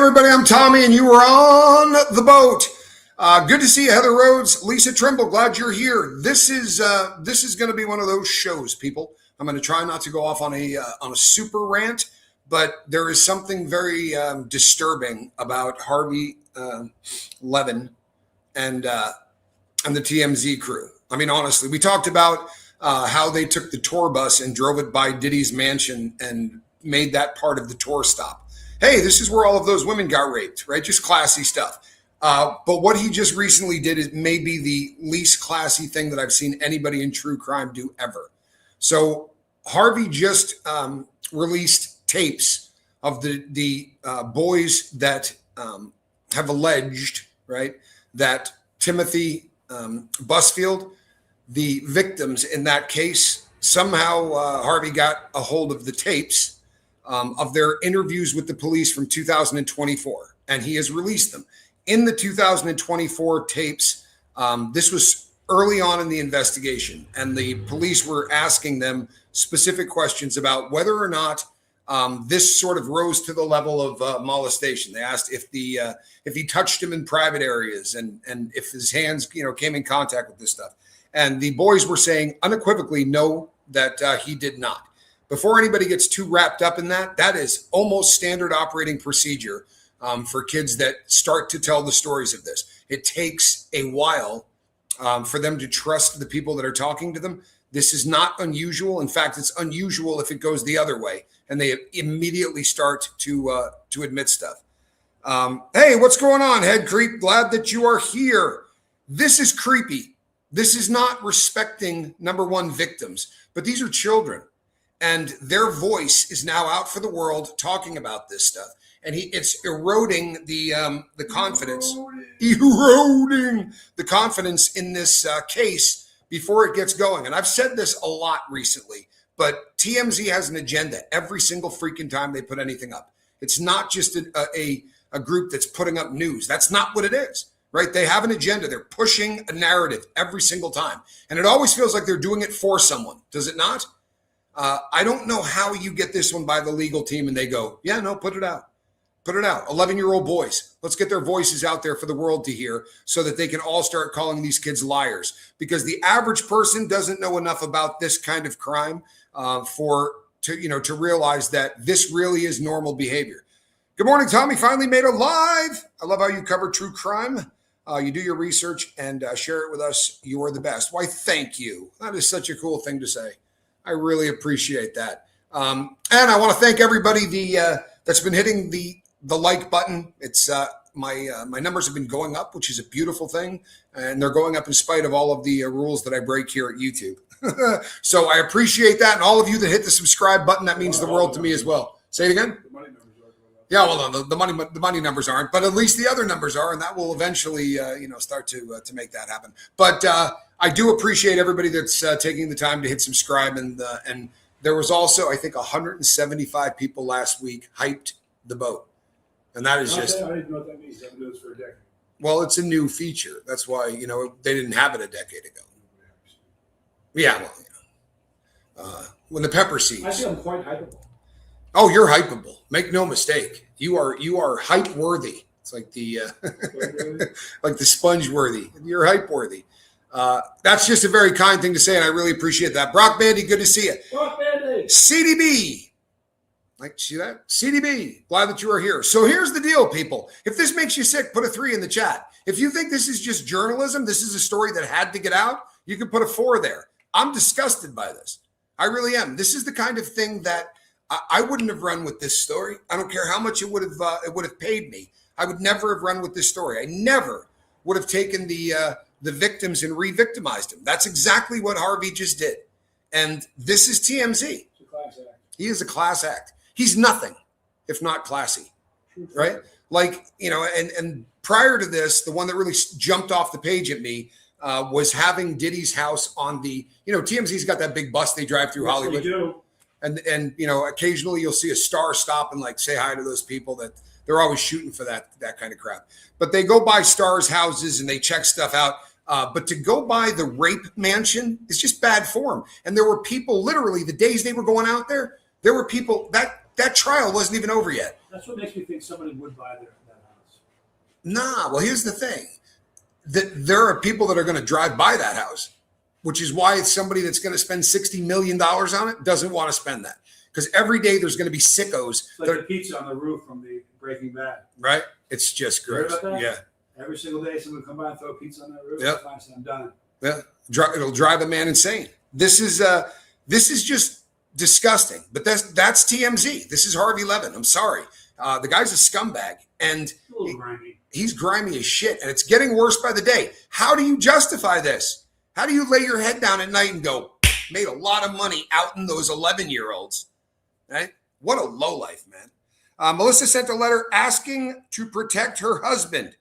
everybody, I'm Tommy, and you are on the boat. Good to see you, Heather Rhodes, Lisa Trimble. Glad you're here. This is going to be one of those shows, people. I'm going to try not to go off on a super rant, but there is something very disturbing about Harvey Levin and the TMZ crew. I mean, honestly, we talked about how they took the tour bus and drove it by Diddy's mansion and made that part of the tour stop. Hey, this is where all of those women got raped, right? Just classy stuff. But what he just recently did is maybe the least classy thing that I've seen anybody in true crime do ever. So Harvey just released tapes of the boys that have alleged, right, that Timothy Busfield, the victims in that case, somehow Harvey got a hold of the tapes of their interviews with the police from 2024, and he has released them. In the 2024 tapes, this was early on in the investigation, and the police were asking them specific questions about whether or not this sort of rose to the level of molestation. They asked if he touched him in private areas and if his hands, came in contact with this stuff. And the boys were saying unequivocally no, that he did not. Before anybody gets too wrapped up in that, that is almost standard operating procedure for kids that start to tell the stories of this. It takes a while for them to trust the people that are talking to them. This is not unusual. In fact, it's unusual if it goes the other way and they immediately start to admit stuff. Hey, what's going on, Head Creep? Glad that you are here. This is creepy. This is not respecting, number one, victims, but these are children. And their voice is now out for the world talking about this stuff. And it's eroding the confidence, eroding the confidence in this case before it gets going. And I've said this a lot recently, but TMZ has an agenda every single freaking time they put anything up. It's not just a group that's putting up news. That's not what it is, right? They have an agenda. They're pushing a narrative every single time. And it always feels like they're doing it for someone. Does it not? I don't know how you get this one by the legal team and they go, yeah, no, put it out. Put it out. 11-year-old boys. Let's get their voices out there for the world to hear so that they can all start calling these kids liars. Because the average person doesn't know enough about this kind of crime to realize that this really is normal behavior. Good morning, Tommy. Finally made it live. I love how you cover true crime. You do your research and share it with us. You are the best. Why, thank you. That is such a cool thing to say. I really appreciate that. And I want to thank everybody that's been hitting the like button. It's my numbers have been going up, which is a beautiful thing. And they're going up in spite of all of the rules that I break here at YouTube. So I appreciate that. And all of you that hit the subscribe button, that means the world to me as well. Say it again. Yeah, well, the money numbers aren't, but at least the other numbers are, and that will eventually, start to make that happen. But I do appreciate everybody that's taking the time to hit subscribe, and there was also, I think, 175 people last week hyped the boat, and that is just. I didn't know what that means. I've been doing this for a decade. Well, it's a new feature. That's why they didn't have it a decade ago. Yeah, well, when the pepper seeds. I think I'm quite hypeable. Oh, you're hypeable. Make no mistake. You are hype worthy. It's like the like the sponge worthy. You're hype worthy. That's just a very kind thing to say, and I really appreciate that. Brock Bandy, good to see you. Brock Bandy. CDB. Like, see that? CDB. Glad that you are here. So here's the deal, people. If this makes you sick, put a 3 in the chat. If you think this is just journalism, this is a story that had to get out, you can put a 4 there. I'm disgusted by this. I really am. This is the kind of thing that I wouldn't have run with this story. I don't care how much it would have paid me. I would never have run with this story. I never would have taken the victims and re-victimized them. That's exactly what Harvey just did. And this is TMZ. It's a class act. He is a class act. He's nothing if not classy, right? Like, and prior to this, the one that really jumped off the page at me was having Diddy's house on the, TMZ's got that big bus they drive through Hollywood. They do. And occasionally you'll see a star stop and like say hi to those people that they're always shooting for that kind of crap. But they go by stars' houses and they check stuff out. But to go by the rape mansion is just bad form. And there were people literally the days they were going out there were people that trial wasn't even over yet. That's what makes me think somebody would buy that house. Nah, well, here's the thing. There are people that are going to drive by that house, which is why it's somebody that's going to spend $60 million on it doesn't want to spend that. Because every day there's going to be sickos. It's like the pizza on the roof from the Breaking Bad. Right? It's just gross. Yeah. Every single day someone will come by and throw a pizza on that roof. Yep. I'm done. Yeah. It'll drive a man insane. This is just disgusting. But that's TMZ. This is Harvey Levin. I'm sorry. The guy's a scumbag. And a little grimy. He's grimy as shit. And it's getting worse by the day. How do you justify this? How do you lay your head down at night and go, made a lot of money out in those 11-year-olds? Right? What a lowlife, man. Melissa sent a letter asking to protect her husband.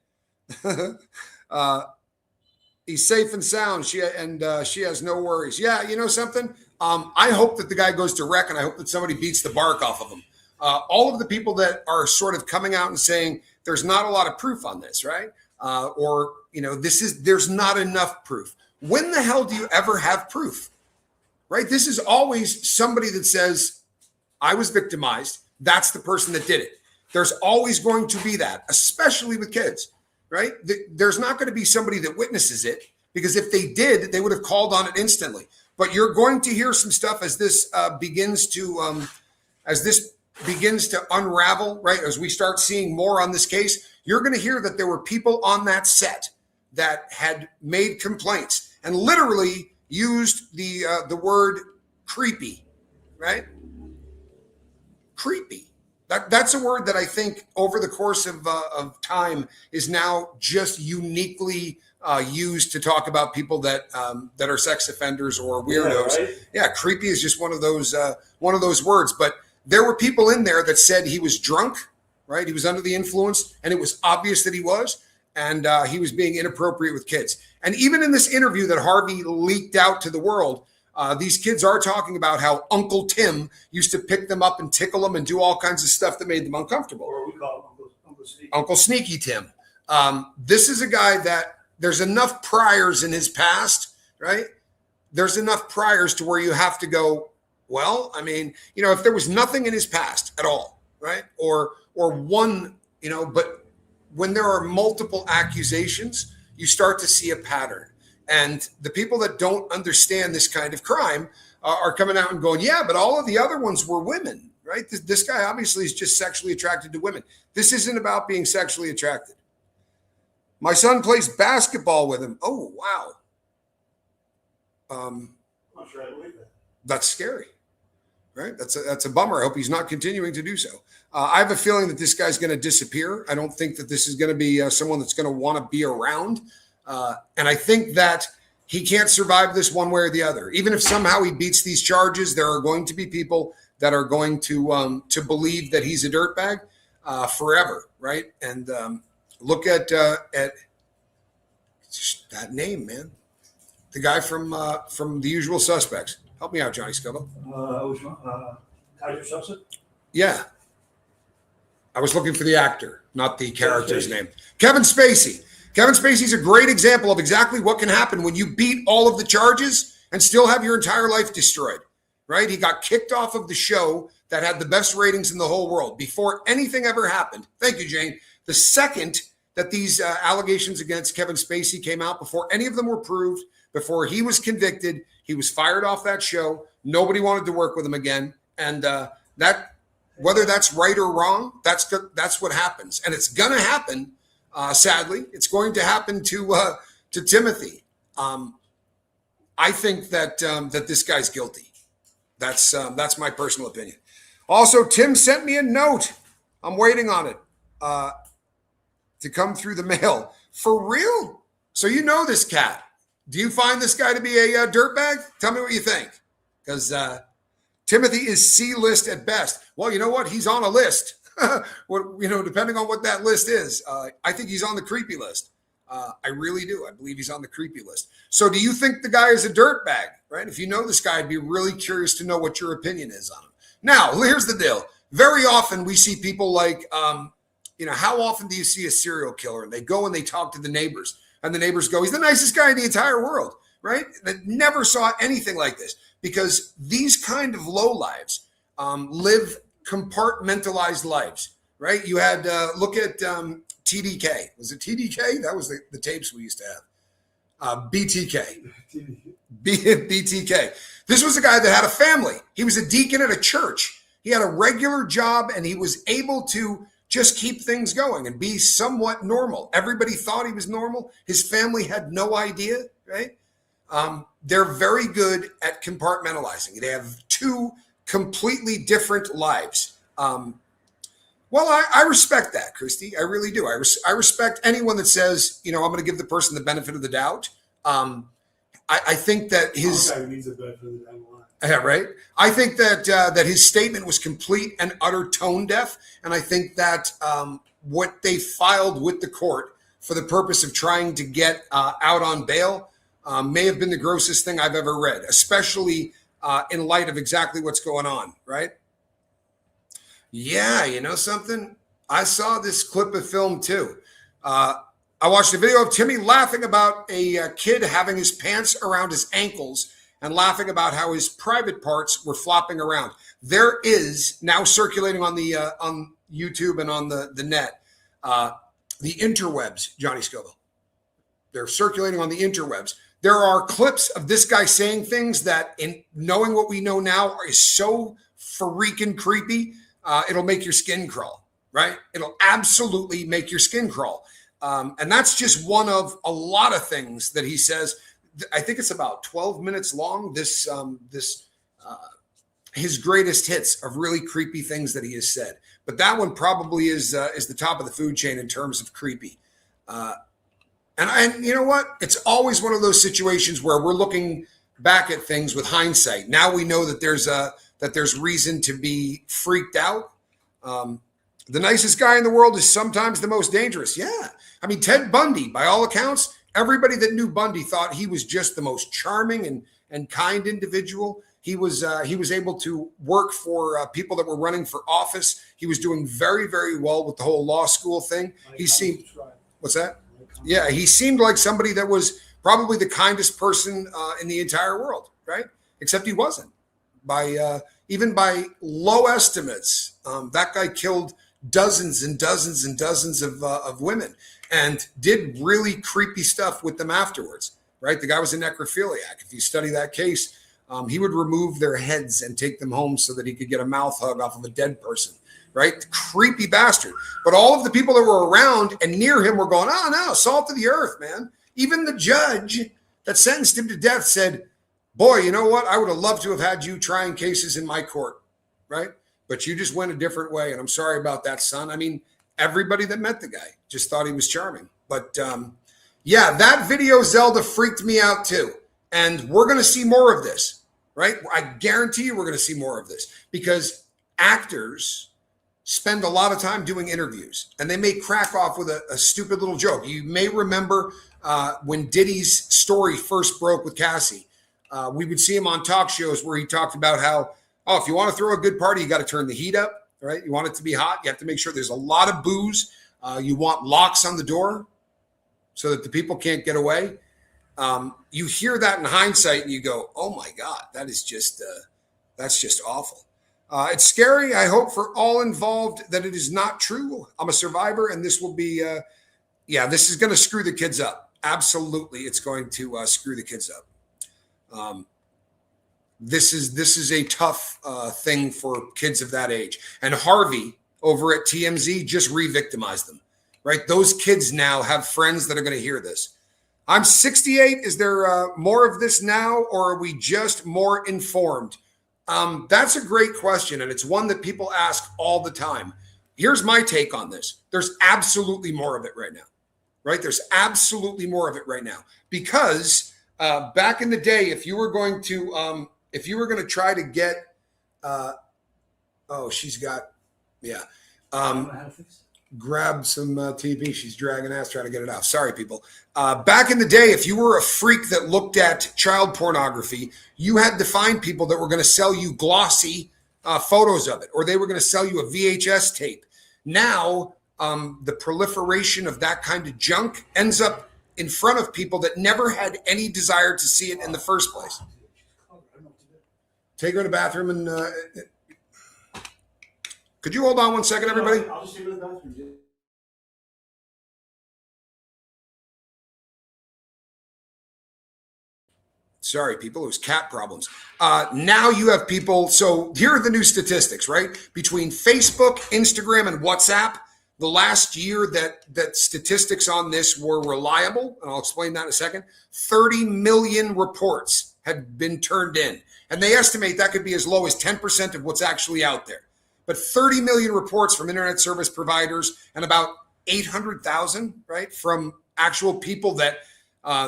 He's safe and sound. She has no worries. Yeah, you know something? I hope that the guy goes to wreck, and I hope that somebody beats the bark off of him. All of the people that are sort of coming out and saying there's not a lot of proof on this, right? Or there's not enough proof. When the hell do you ever have proof? Right? This is always somebody that says, I was victimized. That's the person that did it. There's always going to be that, especially with kids, right? There's not going to be somebody that witnesses it, because if they did, they would have called on it instantly. But you're going to hear some stuff as this begins to unravel, right? As we start seeing more on this case, you're going to hear that there were people on that set that had made complaints and literally used the word creepy, right? Creepy. That's a word that I think over the course of time is now just uniquely used to talk about people that are sex offenders or weirdos. Yeah, right? Yeah, creepy is just one of those words. But there were people in there that said he was drunk, right? He was under the influence, and it was obvious that he was, and he was being inappropriate with kids. And even in this interview that Harvey leaked out to the world, these kids are talking about how Uncle Tim used to pick them up and tickle them and do all kinds of stuff that made them uncomfortable. Or we call him Uncle Sneaky. Uncle Sneaky Tim. This is a guy that there's enough priors in his past, right? There's enough priors to where you have to go, well, I mean, if there was nothing in his past at all, right? Or one, but when there are multiple accusations, you start to see a pattern. And the people that don't understand this kind of crime are coming out and going, yeah, but all of the other ones were women, right? This guy obviously is just sexually attracted to women. This isn't about being sexually attracted. My son plays basketball with him. Oh, wow. I'm not sure I believe that. That's scary, right? That's a bummer. I hope he's not continuing to do so. I have a feeling that this guy's going to disappear. I don't think that this is going to be someone that's going to want to be around. And I think that he can't survive this one way or the other. Even if somehow he beats these charges, there are going to be people that are going to believe that he's a dirtbag forever, right? And look at that name, man. The guy from The Usual Suspects. Help me out, Johnny Scoville. Kaiser Sosa? Yeah. I was looking for the actor, not the character's name. Kevin Spacey. Kevin Spacey's a great example of exactly what can happen when you beat all of the charges and still have your entire life destroyed, right? He got kicked off of the show that had the best ratings in the whole world before anything ever happened. Thank you, Jane. The second that these allegations against Kevin Spacey came out, before any of them were proved, before he was convicted, he was fired off that show. Nobody wanted to work with him again. And that, whether that's right or wrong, that's what happens. And it's going to happen. Sadly, it's going to happen to Timothy. I think that this guy's guilty. That's my personal opinion. Also, Tim sent me a note. I'm waiting on it to come through the mail. For real? So you know this cat. Do you find this guy to be a dirtbag? Tell me what you think. Because Timothy is C-list at best. Well, you know what? He's on a list. Depending on what that list is, I think he's on the creepy list. I really do. I believe he's on the creepy list. So do you think the guy is a dirtbag, right? If you know this guy, I'd be really curious to know what your opinion is on him. Now, here's the deal. Very often we see people like, how often do you see a serial killer and they go and they talk to the neighbors and the neighbors go, he's the nicest guy in the entire world, right? That never saw anything like this, because these kind of lowlives live compartmentalized lives, right? You had, look at TDK. Was it TDK? That was the tapes we used to have. BTK. BTK. This was a guy that had a family. He was a deacon at a church. He had a regular job and he was able to just keep things going and be somewhat normal. Everybody thought he was normal. His family had no idea, right? They're very good at compartmentalizing. They have two completely different lives. Well, I respect that, Christy. I really do. I respect anyone that says, I'm going to give the person the benefit of the doubt. I think that his needs a benefit of the doubt. Yeah, right. I think that that his statement was complete and utter tone deaf, and I think that what they filed with the court for the purpose of trying to get out on bail may have been the grossest thing I've ever read, especially in light of exactly what's going on. Right? Yeah, you know something? I saw this clip of film too. I watched a video of Timmy laughing about a kid having his pants around his ankles and laughing about how his private parts were flopping around. There is now circulating on the on YouTube and on the net, the interwebs, Johnny Scoville. They're circulating on the interwebs. There are clips of this guy saying things that, in knowing what we know now, is so freaking creepy. It'll make your skin crawl, right? It'll absolutely make your skin crawl. And that's just one of a lot of things that he says. I think it's about 12 minutes long. His greatest hits of really creepy things that he has said. But that one probably is the top of the food chain in terms of creepy. And you know what? It's always one of those situations where we're looking back at things with hindsight. Now we know that there's reason to be freaked out. The nicest guy in the world is sometimes the most dangerous. Yeah. I mean, Ted Bundy, by all accounts, everybody that knew Bundy thought he was just the most charming and kind individual. He was able to work for people that were running for office. He was doing very, very well with the whole law school thing. He seemed, what's that? Yeah, he seemed like somebody that was probably the kindest person in the entire world, right? Except he wasn't. Even by low estimates, that guy killed dozens and dozens and dozens of women and did really creepy stuff with them afterwards, right? The guy was a necrophiliac. If you study that case, he would remove their heads and take them home so that he could get a mouth hug off of a dead person, right? Creepy bastard. But all of the people that were around and near him were going, oh, no, salt of the earth, man. Even the judge that sentenced him to death said, boy, you know what? I would have loved to have had you trying cases in my court, right? But you just went a different way. And I'm sorry about that, son. I mean, everybody that met the guy just thought he was charming. But yeah, that video, Zelda, freaked me out too. And we're going to see more of this, right? I guarantee you we're going to see more of this because actors spend a lot of time doing interviews and they may crack off with a stupid little joke. You may remember when Diddy's story first broke with Cassie, we would see him on talk shows where he talked about how, oh, if you want to throw a good party, you got to turn the heat up, right? You want it to be hot. You have to make sure there's a lot of booze. You want locks on the door so that the people can't get away. You hear that in hindsight and you go, oh my God, that's just awful. It's scary. I hope for all involved that it is not true. I'm a survivor and this will be, this is going to screw the kids up. Absolutely. It's going to screw the kids up. This is a tough thing for kids of that age. And Harvey over at TMZ just re-victimized them, right? Those kids now have friends that are going to hear this. I'm 68. Is there more of this now, or are we just more informed? That's a great question, and it's one that people ask all the time. Here's my take on this. There's absolutely more of it right now, right? There's absolutely more of it right now because back in the day, if you were going to try to get, grab some TP. She's dragging ass trying to get it out. Sorry, people. Back in the day, if you were a freak that looked at child pornography, you had to find people that were going to sell you glossy photos of it, or they were going to sell you a VHS tape. Now, the proliferation of that kind of junk ends up in front of people that never had any desire to see it in the first place. Take her to the bathroom and Could you hold on one second, everybody? I'll just take it to the bathroom. Sorry, people, it was cat problems. Now you have people. So here are the new statistics, right? Between Facebook, Instagram, and WhatsApp, the last year that statistics on this were reliable, and I'll explain that in a second, 30 million reports had been turned in. And they estimate that could be as low as 10% of what's actually out there. But 30 million reports from internet service providers and about 800,000, right, from actual people that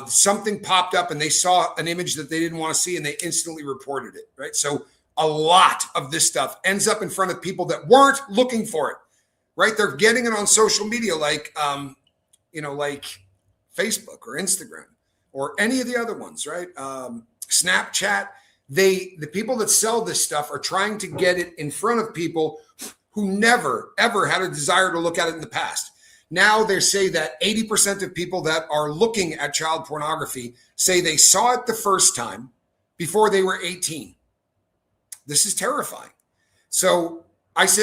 something popped up and they saw an image that they didn't want to see and they instantly reported it, right? So a lot of this stuff ends up in front of people that weren't looking for it, right? They're getting it on social media like, like Facebook or Instagram or any of the other ones, right? Snapchat. The people that sell this stuff are trying to get it in front of people who never, ever had a desire to look at it in the past. Now they say that 80% of people that are looking at child pornography say they saw it the first time before they were 18. This is terrifying. So as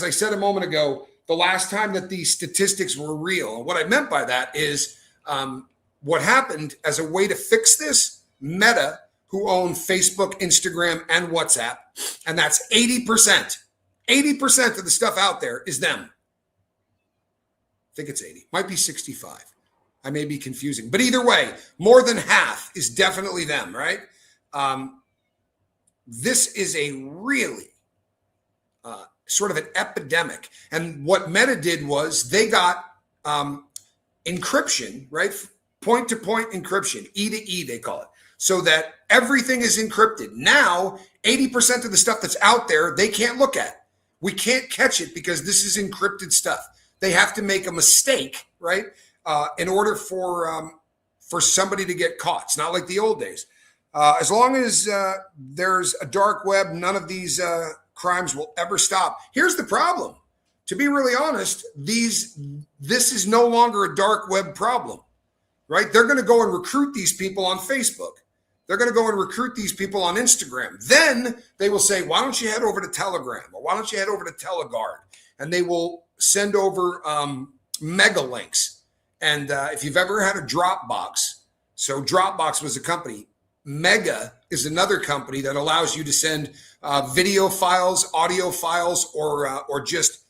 I said a moment ago, the last time that these statistics were real, and what I meant by that is what happened as a way to fix this, Meta, who own Facebook, Instagram, and WhatsApp, and that's 80%. 80% of the stuff out there is them. I think it's 80, might be 65. I may be confusing, but either way, more than half is definitely them, right? This is a really sort of an epidemic. And what Meta did was they got encryption, right? Point-to-point encryption, E to E, they call it, so that everything is encrypted. Now, 80% of the stuff that's out there, they can't look at. We can't catch it because this is encrypted stuff. They have to make a mistake, right, in order for somebody to get caught. It's not like the old days. As long as there's a dark web, none of these crimes will ever stop. Here's the problem. To be really honest, this is no longer a dark web problem, right? They're going to go and recruit these people on Facebook. They're going to go and recruit these people on Instagram. Then they will say, why don't you head over to Telegram, or why don't you head over to Teleguard? And they will send over mega links. And if you've ever had a Dropbox, so Dropbox was a company. Mega is another company that allows you to send video files, audio files, or just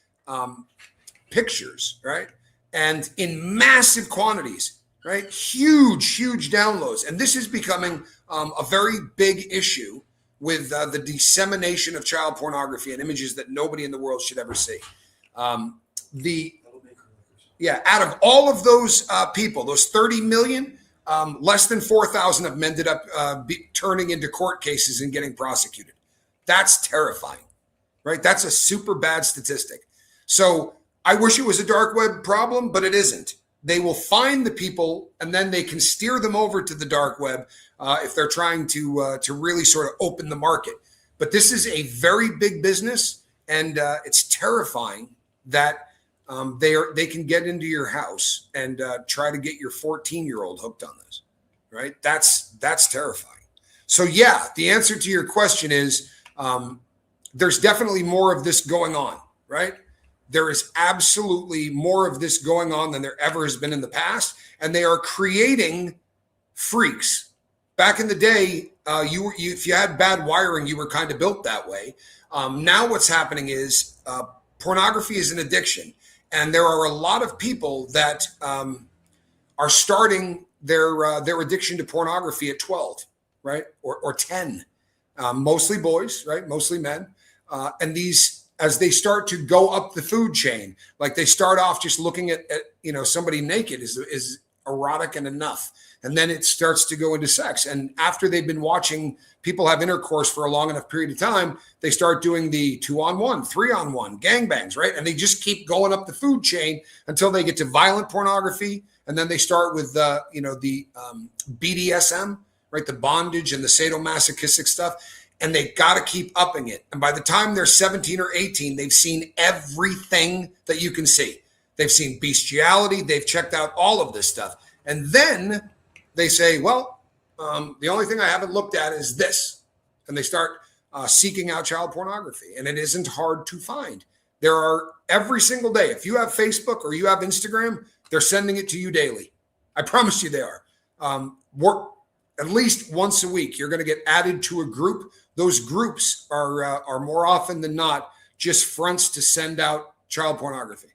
pictures, right? And in massive quantities, right? Huge, huge downloads. And this is becoming a very big issue with the dissemination of child pornography and images that nobody in the world should ever see. Out of all of those people, those 30 million, less than 4,000 of them ended up turning into court cases and getting prosecuted. That's terrifying, right? That's a super bad statistic. So I wish it was a dark web problem, but it isn't. They will find the people and then they can steer them over to the dark web if they're trying to really sort of open the market. But this is a very big business, and it's terrifying that they can get into your house and try to get your 14-year-old hooked on this, right? That's terrifying. So yeah, the answer to your question is there's definitely more of this going on, right? There is absolutely more of this going on than there ever has been in the past, and they are creating freaks. Back in the day, if you had bad wiring, you were kind of built that way. Now what's happening is pornography is an addiction, and there are a lot of people that are starting their addiction to pornography at 12, right, or 10, mostly boys, right, mostly men, and these, as they start to go up the food chain, like they start off just looking at somebody naked is erotic and enough. And then it starts to go into sex. And after they've been watching people have intercourse for a long enough period of time, they start doing the 2-on-1, 3-on-1 gangbangs, right? And they just keep going up the food chain until they get to violent pornography. And then they start with the BDSM, right? The bondage and the sadomasochistic stuff. And they've got to keep upping it. And by the time they're 17 or 18, they've seen everything that you can see. They've seen bestiality. They've checked out all of this stuff. And then they say, well, the only thing I haven't looked at is this. And they start seeking out child pornography. And it isn't hard to find. There are every single day. If you have Facebook or you have Instagram, they're sending it to you daily. I promise you they are. Work at least once a week. You're going to get added to a group. Those groups are more often than not just fronts to send out child pornography.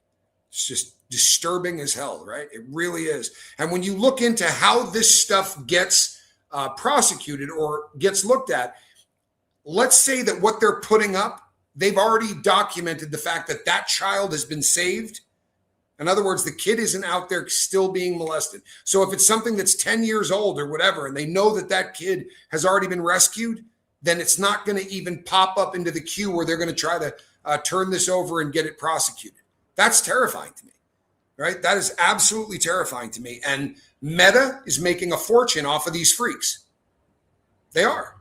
It's just disturbing as hell, right? It really is. And when you look into how this stuff gets prosecuted or gets looked at, let's say that what they're putting up, they've already documented the fact that that child has been saved. In other words, the kid isn't out there still being molested. So if it's something that's 10 years old or whatever, and they know that that kid has already been rescued, then it's not going to even pop up into the queue where they're going to try to turn this over and get it prosecuted. That's terrifying to me, right? That is absolutely terrifying to me. And Meta is making a fortune off of these freaks. They are.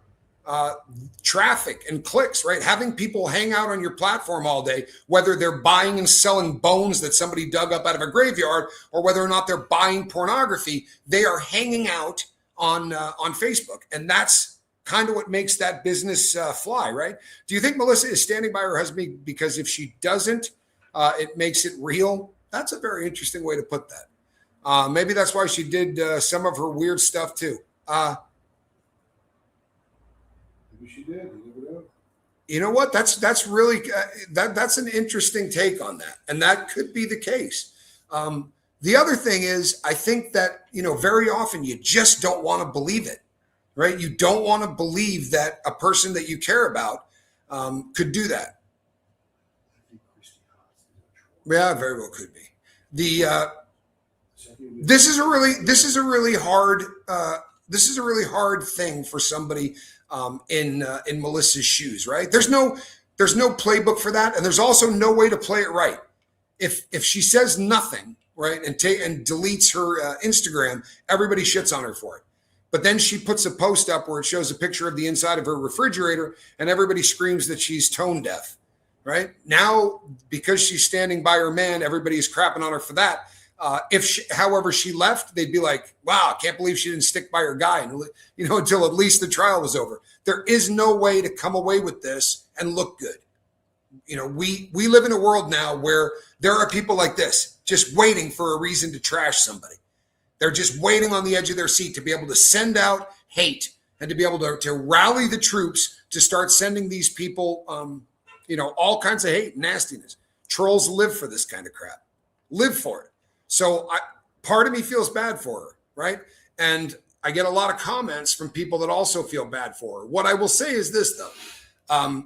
Traffic and clicks, right? Having people hang out on your platform all day, whether they're buying and selling bones that somebody dug up out of a graveyard or whether or not they're buying pornography, they are hanging out on Facebook. And that's kind of what makes that business fly, right? Do you think Melissa is standing by her husband because if she doesn't, it makes it real? That's a very interesting way to put that. Maybe that's why she did some of her weird stuff too. Maybe she did. You never know. You know what? That's really that's an interesting take on that, and that could be the case. The other thing is, I think that very often you just don't want to believe it, right? You don't want to believe that a person that you care about could do that. Yeah, very well could be. This is a really hard thing for somebody in Melissa's shoes, right? There's no playbook for that, and there's also no way to play it right. If she says nothing, right, and deletes her Instagram, everybody shits on her for it. But then she puts a post up where it shows a picture of the inside of her refrigerator, and everybody screams that she's tone deaf, right? Now, because she's standing by her man, everybody is crapping on her for that. However she left, they'd be like, wow, I can't believe she didn't stick by her guy, until at least the trial was over. There is no way to come away with this and look good. We live in a world now where there are people like this just waiting for a reason to trash somebody. They're just waiting on the edge of their seat to be able to send out hate and to be able to rally the troops to start sending these people, all kinds of hate and nastiness. Trolls live for this kind of crap, live for it. So part of me feels bad for her, right? And I get a lot of comments from people that also feel bad for her. What I will say is this, though.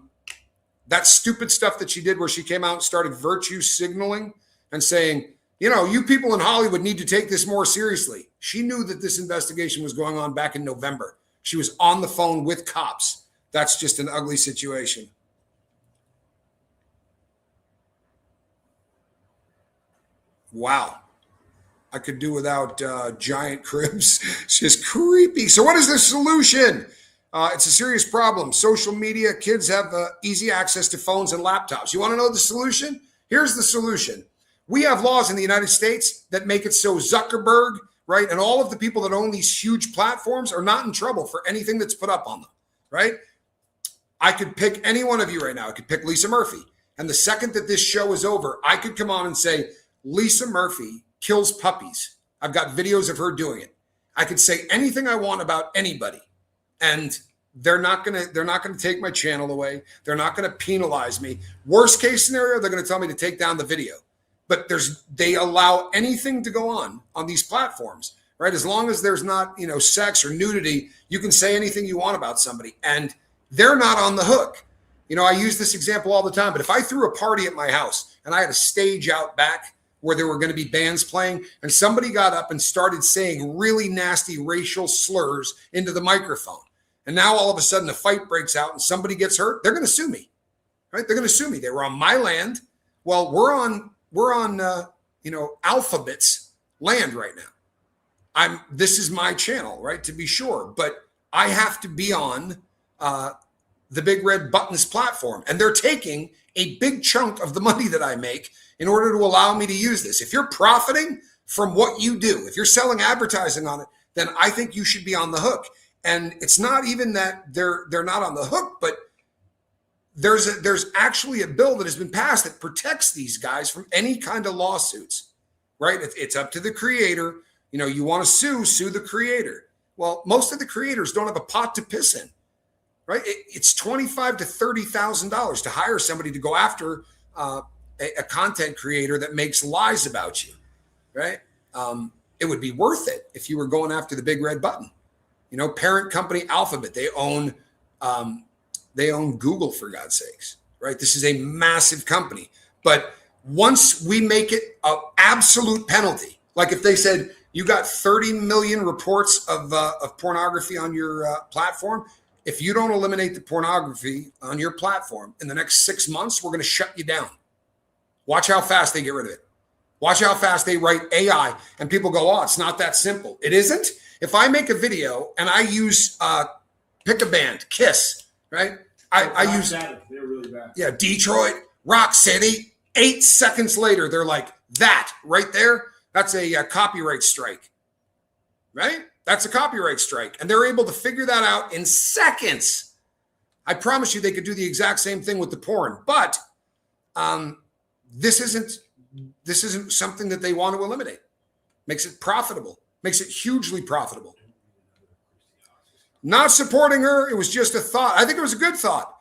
That stupid stuff that she did where she came out and started virtue signaling and saying, you people in Hollywood need to take this more seriously. She knew that this investigation was going on back in November. She was on the phone with cops. That's just an ugly situation. Wow. I could do without giant cribs. It's just creepy. So what is the solution? It's a serious problem. Social media, kids have easy access to phones and laptops. You want to know the solution? Here's the solution. We have laws in the United States that make it so Zuckerberg, right, and all of the people that own these huge platforms are not in trouble for anything that's put up on them, right? I could pick any one of you right now. I could pick Lisa Murphy. And the second that this show is over, I could come on and say, Lisa Murphy kills puppies. I've got videos of her doing it. I could say anything I want about anybody, and they're not gonna take my channel away. They're not gonna penalize me. Worst case scenario, they're gonna tell me to take down the video. But they allow anything to go on these platforms, right? As long as there's not sex or nudity, you can say anything you want about somebody, and they're not on the hook. I use this example all the time, but if I threw a party at my house and I had a stage out back where there were going to be bands playing, and somebody got up and started saying really nasty racial slurs into the microphone. And now all of a sudden a fight breaks out and somebody gets hurt, they're going to sue me, right? They're going to sue me. They were on my land. Well, we're on Alphabet's land right now. This is my channel, right? To be sure, but I have to be on the Big Red Buttons platform, and they're taking a big chunk of the money that I make in order to allow me to use this. If you're profiting from what you do, if you're selling advertising on it, then I think you should be on the hook. And it's not even that they're not on the hook, but there's actually a bill that has been passed that protects these guys from any kind of lawsuits, right? It's up to the creator. You want to sue the creator. Well, most of the creators don't have a pot to piss in, right? It's $25,000 to $30,000 to hire somebody to go after a content creator that makes lies about you, right? It would be worth it if you were going after the big red button. Parent company Alphabet, they own Google, for God's sakes, right? This is a massive company. But once we make it an absolute penalty, like if they said you got 30 million reports of pornography on your platform, if you don't eliminate the pornography on your platform in the next 6 months, we're going to shut you down. Watch how fast they get rid of it. Watch how fast they write AI and people go, oh, it's not that simple. It isn't. If I make a video and I use pick a band, Kiss, right? I use they're really bad. Yeah, Detroit, Rock City. 8 seconds later, they're like, that right there, that's a copyright strike, right? That's a copyright strike. And they're able to figure that out in seconds. I promise you they could do the exact same thing with the porn. But this isn't something that they want to eliminate. Makes it profitable. Makes it hugely profitable. Not supporting her. It was just a thought. I think it was a good thought.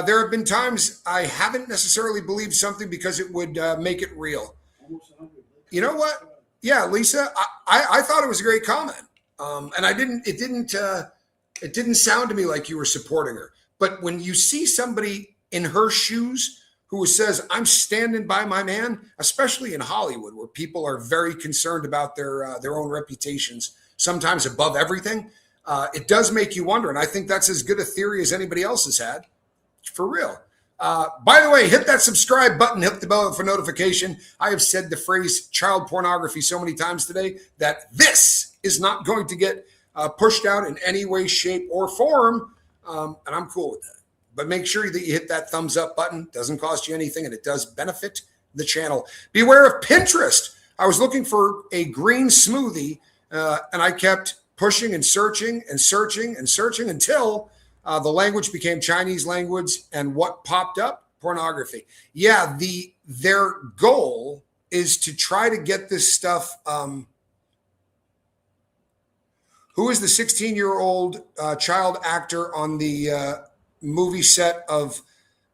There have been times I haven't necessarily believed something because it would make it real. You know what? Yeah, Lisa, I thought it was a great comment. And it didn't sound to me like you were supporting her. But when you see somebody in her shoes who says, I'm standing by my man, especially in Hollywood, where people are very concerned about their own reputations, sometimes above everything, it does make you wonder. And I think that's as good a theory as anybody else has had. For real. By the way, hit that subscribe button, hit the bell for notification. I have said the phrase child pornography so many times today that this is not going to get pushed out in any way, shape, or form. And I'm cool with that. But make sure that you hit that thumbs up button. Doesn't cost you anything, and it does benefit the channel. Beware of Pinterest. I was looking for a green smoothie, and I kept pushing and searching and searching and searching until the language became Chinese language. And what popped up? Pornography. Yeah, their goal is to try to get this stuff. Who is the 16-year-old child actor on the movie set of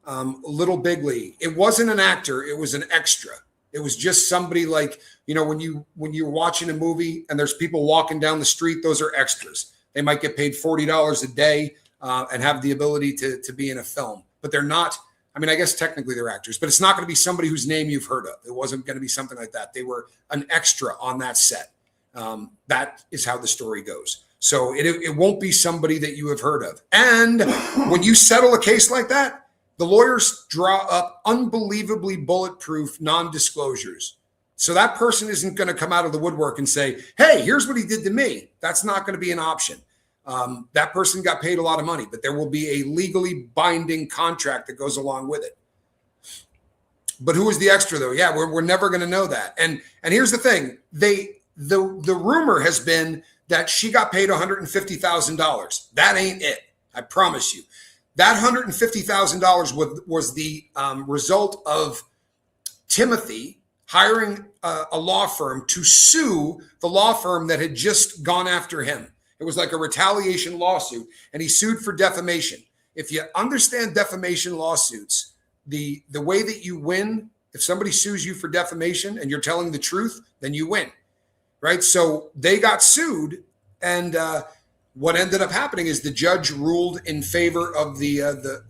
Little Big League? It wasn't an actor. It was an extra. It was just somebody like, when you're watching a movie and there's people walking down the street, those are extras. They might get paid $40 a day and have the ability to be in a film, but they're not. I mean, I guess technically they're actors, but it's not going to be somebody whose name you've heard of. It wasn't going to be something like that. They were an extra on that set. That is how the story goes. So it won't be somebody that you have heard of. And when you settle a case like that, the lawyers draw up unbelievably bulletproof non-disclosures. So that person isn't going to come out of the woodwork and say, hey, here's what he did to me. That's not going to be an option. That person got paid a lot of money, but there will be a legally binding contract that goes along with it. But who is the extra, though? Yeah, we're never going to know that. And here's the thing. The rumor has been that she got paid $150,000. That ain't it. I promise you. That $150,000 was the result of Timothy hiring a law firm to sue the law firm that had just gone after him. It was like a retaliation lawsuit, and he sued for defamation. If you understand defamation lawsuits, the way that you win, if somebody sues you for defamation and you're telling the truth, then you win, right? So they got sued, and what ended up happening is the judge ruled in favor of the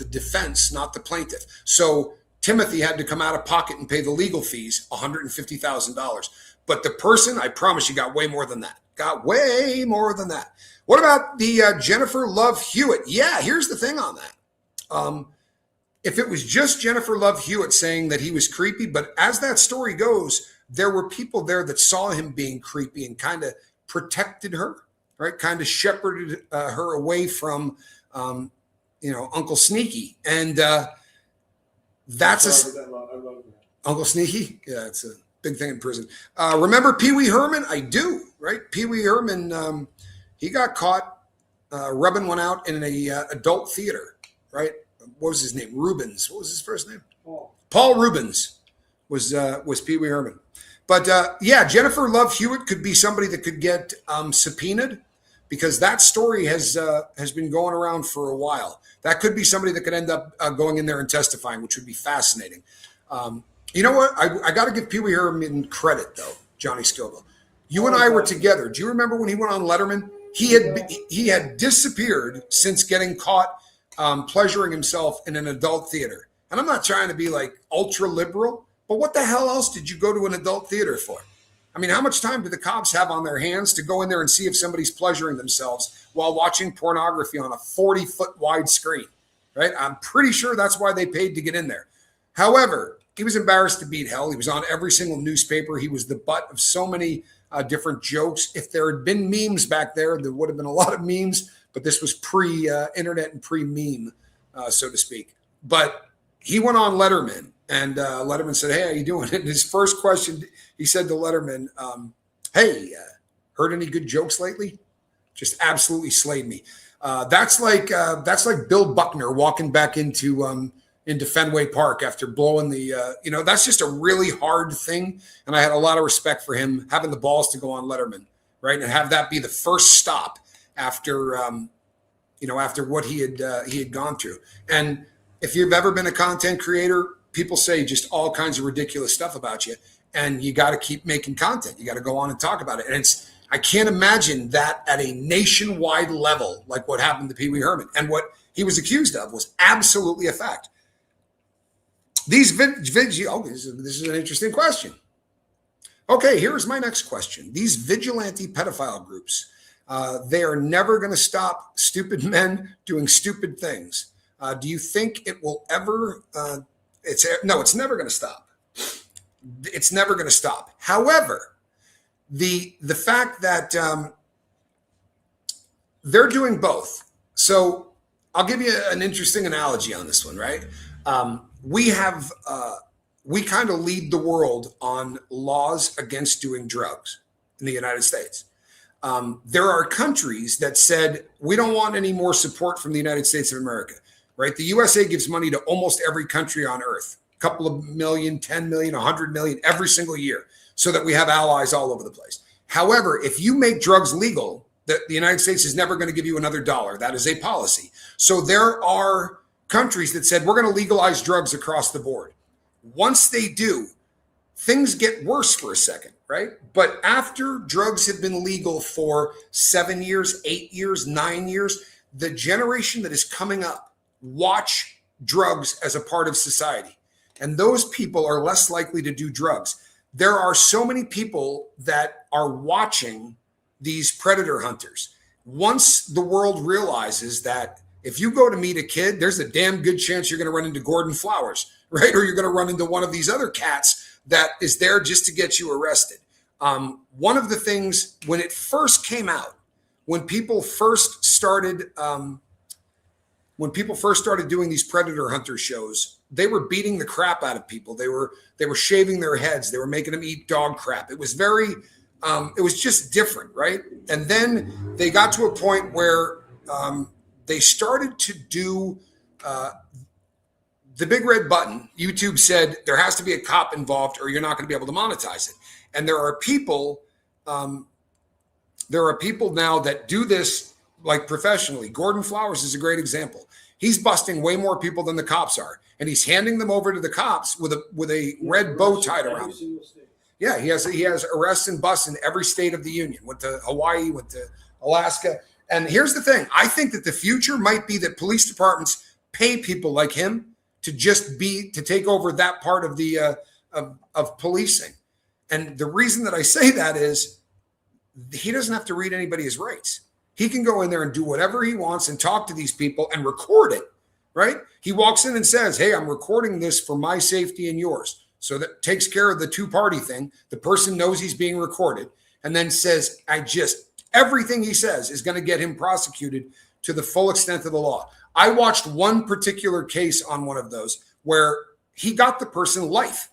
defense, not the plaintiff. So Timothy had to come out of pocket and pay the legal fees, $150,000. But the person, I promise you, got way more than that. Got way more than that. What about the Jennifer Love Hewitt? Yeah, here's the thing on that. If it was just Jennifer Love Hewitt saying that he was creepy, but as that story goes, there were people there that saw him being creepy and kind of protected her, right? Kind of shepherded her away from, Uncle Sneaky. And that's I love that. Uncle Sneaky. Yeah, it's a big thing in prison. Remember Pee Wee Herman? I do, right? Pee Wee Herman, he got caught rubbing one out in an adult theater, right? what was his name? Rubens. What was his first name? Paul. Rubens was Pee Wee Herman. But yeah, Jennifer Love Hewitt could be somebody that could get subpoenaed, because that story has been going around for a while. That could be somebody that could end up going in there and testifying, which would be fascinating. You know what? I got to give Pee Wee Herman credit, though, Johnny Scoville. You and I were together. Do you remember when he went on Letterman? He had disappeared since getting caught pleasuring himself in an adult theater. And I'm not trying to be like ultra liberal, but what the hell else did you go to an adult theater for? I mean, how much time do the cops have on their hands to go in there and see if somebody's pleasuring themselves while watching pornography on a 40-foot wide screen, right? I'm pretty sure that's why they paid to get in there. However, he was embarrassed to beat hell. He was on every single newspaper. He was the butt of so many different jokes. If there had been memes back there would have been a lot of memes, but this was pre-internet and pre-meme, so to speak. But he went on Letterman, and Letterman said, "Hey, how you doing?" And his first question, he said to Letterman, "Hey, heard any good jokes lately?" Just absolutely slayed me. That's like Bill Buckner walking back into Fenway Park after blowing the, that's just a really hard thing. And I had a lot of respect for him having the balls to go on Letterman, right, and have that be the first stop after, after what he had gone through. And if you've ever been a content creator, people say just all kinds of ridiculous stuff about you, and you got to keep making content. You got to go on and talk about it. And I can't imagine that at a nationwide level, like what happened to Pee Wee Herman. And what he was accused of was absolutely a fact. These this is an interesting question. Okay, here's my next question. These vigilante pedophile groups, they are never going to stop stupid men doing stupid things. Do you think it will ever? It's never going to stop. It's never going to stop. However, the fact that they're doing both. So I'll give you an interesting analogy on this one, right? We kind of lead the world on laws against doing drugs in the United States. There are countries that said, we don't want any more support from the United States of America, right? The USA gives money to almost every country on earth, a couple of million, 10 million, 100 million every single year, so that we have allies all over the place. However, if you make drugs legal, the United States is never going to give you another dollar. That is a policy. So there are countries that said, we're going to legalize drugs across the board. Once they do, things get worse for a second, right? But after drugs have been legal for 7 years, 8 years, 9 years, the generation that is coming up watch drugs as a part of society. And those people are less likely to do drugs. There are so many people that are watching these predator hunters. Once the world realizes that if you go to meet a kid, there's a damn good chance you're going to run into Gordon Flowers, right? Or you're going to run into one of these other cats that is there just to get you arrested. One of the things, when it first came out, when people first started doing these predator hunter shows, they were beating the crap out of people. They were shaving their heads. They were making them eat dog crap. It was it was just different, right? And then they got to a point where they started to do the big red button. YouTube said there has to be a cop involved or you're not going to be able to monetize it. And there are people now that do this like professionally. Gordon Flowers is a great example. He's busting way more people than the cops are, and he's handing them over to the cops with a red bow tied around him. Yeah, he has arrests and busts in every state of the union. Went to Hawaii, went to Alaska. And here's the thing. I think that the future might be that police departments pay people like him to take over that part of the of policing. And the reason that I say that is he doesn't have to read anybody his rights. He can go in there and do whatever he wants and talk to these people and record it, right? He walks in and says, hey, I'm recording this for my safety and yours. So that takes care of the two-party thing. The person knows he's being recorded and then says, everything he says is going to get him prosecuted to the full extent of the law. I watched one particular case on one of those where he got the person life.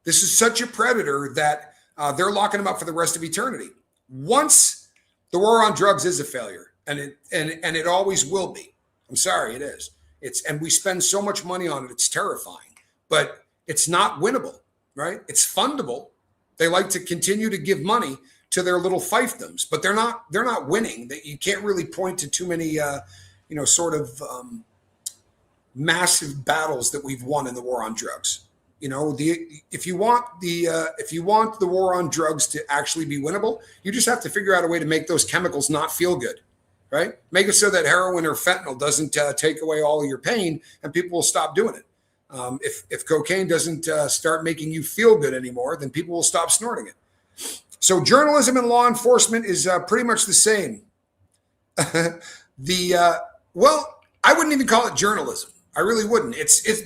This is such a predator that they're locking him up for the rest of eternity. Once the war on drugs is a failure, and it always will be. I'm sorry, it is. And we spend so much money on it, it's terrifying. But it's not winnable, right? It's fundable. They like to continue to give money to their little fiefdoms, but they're not winning. That you can't really point to too many massive battles that we've won in the war on drugs. If you want the war on drugs to actually be winnable, you just have to figure out a way to make those chemicals not feel good, right? Make it so that heroin or fentanyl doesn't take away all of your pain, and people will stop doing it. If cocaine doesn't start making you feel good anymore, then people will stop snorting it. So journalism and law enforcement is pretty much the same. I wouldn't even call it journalism. I really wouldn't.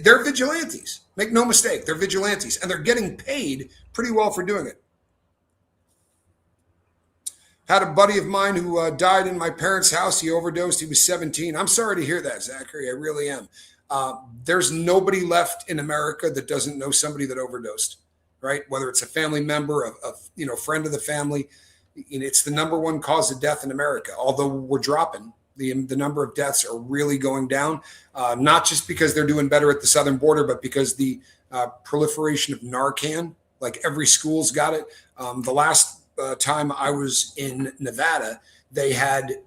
They're vigilantes. Make no mistake, they're vigilantes, and they're getting paid pretty well for doing it. Had a buddy of mine who died in my parents' house. He overdosed. He was 17. I'm sorry to hear that, Zachary. I really am. There's nobody left in America that doesn't know somebody that overdosed, right? Whether it's a family member, a friend of the family. It's the number one cause of death in America. Although we're dropping, the number of deaths are really going down, not just because they're doing better at the southern border, but because the proliferation of Narcan, like every school's got it. The last time I was in Nevada, they had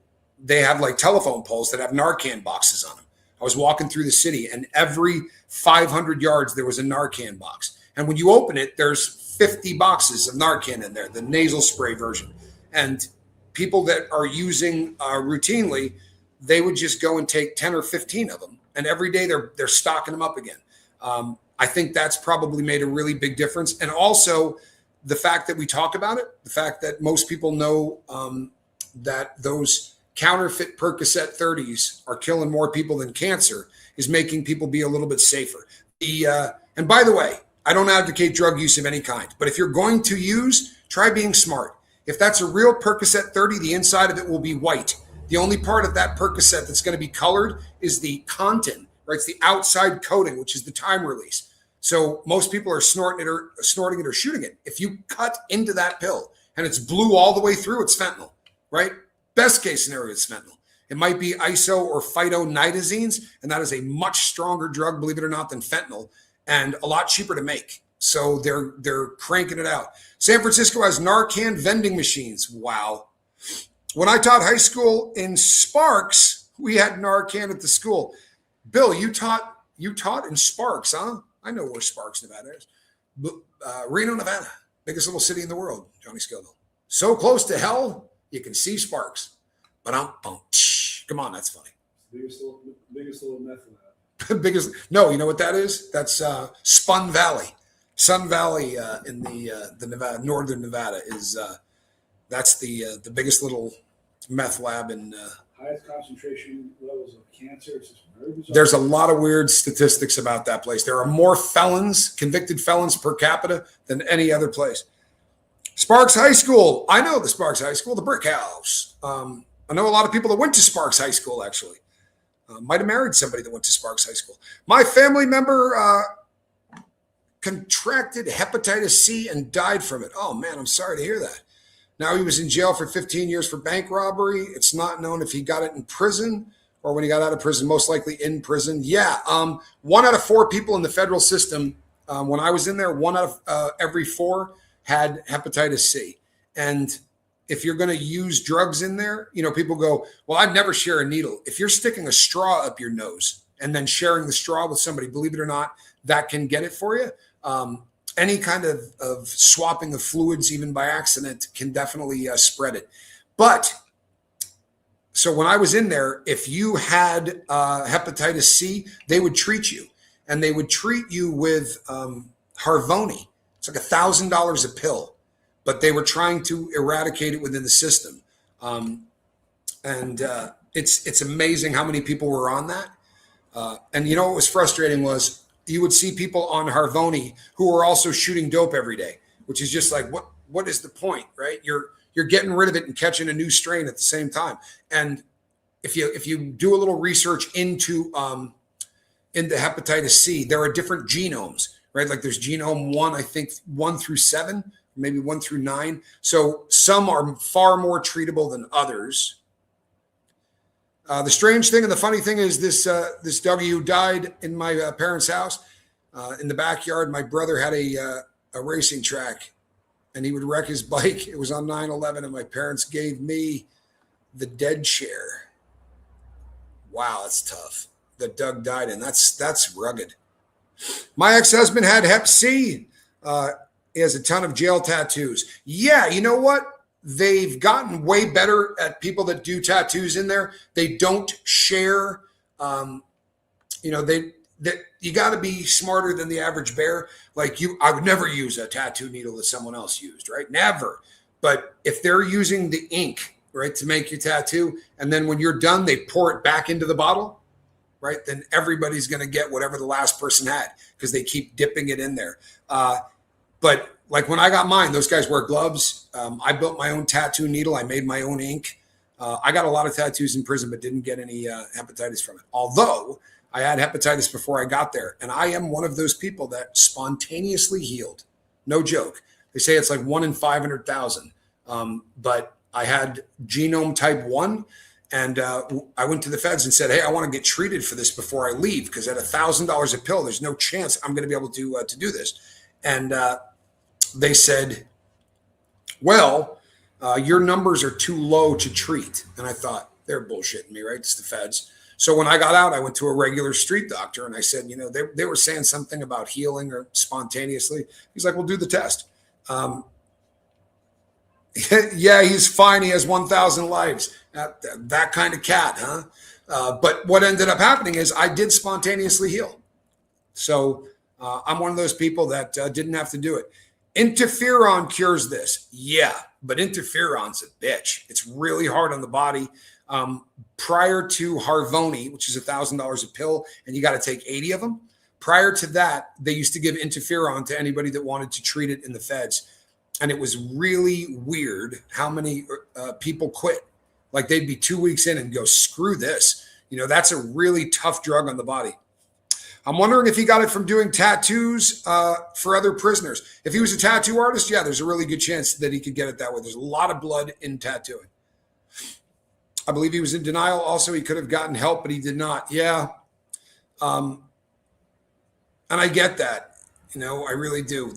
like telephone poles that have Narcan boxes on them. I was walking through the city, and every 500 yards there was a Narcan box. And when you open it, there's 50 boxes of Narcan in there, the nasal spray version. And people that are using routinely, they would just go and take 10 or 15 of them. And every day they're stocking them up again. I think that's probably made a really big difference. And also the fact that we talk about it, the fact that most people know that those counterfeit Percocet 30s are killing more people than cancer is making people be a little bit safer. And by the way, I don't advocate drug use of any kind, but if you're going to use, try being smart. If that's a real Percocet 30, the inside of it will be white. The only part of that Percocet that's going to be colored is the content, right? It's the outside coating, which is the time release. So most people are snorting it or shooting it. If you cut into that pill and it's blue all the way through, it's fentanyl, right? Best case scenario, it's fentanyl. It might be iso or phytonitazines, and that is a much stronger drug, believe it or not, than fentanyl, and a lot cheaper to make. So they're cranking it out. San Francisco has Narcan vending machines. Wow. When I taught high school in Sparks, we had Narcan at the school. Bill, you taught in Sparks, huh? I know where Sparks, Nevada is. Reno, Nevada, biggest little city in the world, Johnny Scoville. So close to hell, you can see Sparks. But come on, that's funny. Biggest little meth lab. No, you know what that is? That's Sun Valley. Sun Valley in the Nevada, northern Nevada is that's the biggest little meth lab in. Highest concentration levels of cancer. It's just very bizarre. There's a lot of weird statistics about that place. There are more convicted felons per capita than any other place. Sparks High School. I know the Sparks High School, the brick house. I know a lot of people that went to Sparks High School, actually. Might have married somebody that went to Sparks High School. My family member contracted hepatitis C and died from it. Oh, man, I'm sorry to hear that. Now he was in jail for 15 years for bank robbery. It's not known if he got it in prison or when he got out of prison, most likely in prison. Yeah, 1 out of 4 people in the federal system, when I was in there, 1 out of every 4 had hepatitis C. And if you're going to use drugs in there, people go, well, I'd never share a needle. If you're sticking a straw up your nose and then sharing the straw with somebody, believe it or not, that can get it for you. Any kind of swapping of fluids, even by accident, can definitely spread it. But so when I was in there, if you had hepatitis C, they would treat you, and they would treat you with Harvoni. It's like $1,000 a pill, but they were trying to eradicate it within the system. It's amazing how many people were on that. And what was frustrating was you would see people on Harvoni who are also shooting dope every day, which is just like, what is the point, right? You're getting rid of it and catching a new strain at the same time. And if you do a little research into hepatitis C, there are different genomes, right? Like there's genome 1, I think 1 through 7, maybe 1 through 9. So some are far more treatable than others. The strange thing and the funny thing is this doggy who died in my parents' house in the backyard. My brother had a racing track, and he would wreck his bike. It was on 9/11, and my parents gave me the dead share. Wow, that's tough. That Doug died in. That's rugged. My ex-husband had Hep C. He has a ton of jail tattoos. Yeah, you know what? They've gotten way better at people that do tattoos in there. They don't share. You know, you got to be smarter than the average bear. Like I would never use a tattoo needle that someone else used, right? Never. But if they're using the ink, right, to make your tattoo, and then when you're done, they pour it back into the bottle, right? Then everybody's going to get whatever the last person had because they keep dipping it in there. But like when I got mine, those guys wear gloves. I built my own tattoo needle. I made my own ink. I got a lot of tattoos in prison, but didn't get any hepatitis from it. Although I had hepatitis before I got there. And I am one of those people that spontaneously healed. No joke. They say it's like 1 in 500,000. But I had genome type 1. And I went to the feds and said, hey, I want to get treated for this before I leave. Because at $1,000 a pill, there's no chance I'm going to be able to do this. And they said, well, your numbers are too low to treat. And I thought, they're bullshitting me, right? It's the feds. So when I got out, I went to a regular street doctor and I said, you know, they were saying something about healing or spontaneously. He's like, well, do the test. Yeah, he's fine. He has 1,000 lives. That kind of cat, huh? But what ended up happening is I did spontaneously heal. So I'm one of those people that didn't have to do it. Interferon cures this. Yeah, but interferon's a bitch. It's really hard on the body. Prior to Harvoni, which is $1,000 a pill, and you got to take 80 of them. Prior to that, they used to give interferon to anybody that wanted to treat it in the feds. And it was really weird how many people quit. Like they'd be 2 weeks in and go, screw this. You know, that's a really tough drug on the body. I'm wondering if he got it from doing tattoos for other prisoners. If he was a tattoo artist, yeah, there's a really good chance that he could get it that way. There's a lot of blood in tattooing. I believe he was in denial. Also, he could have gotten help, but he did not. Yeah. And I get that. You know, I really do.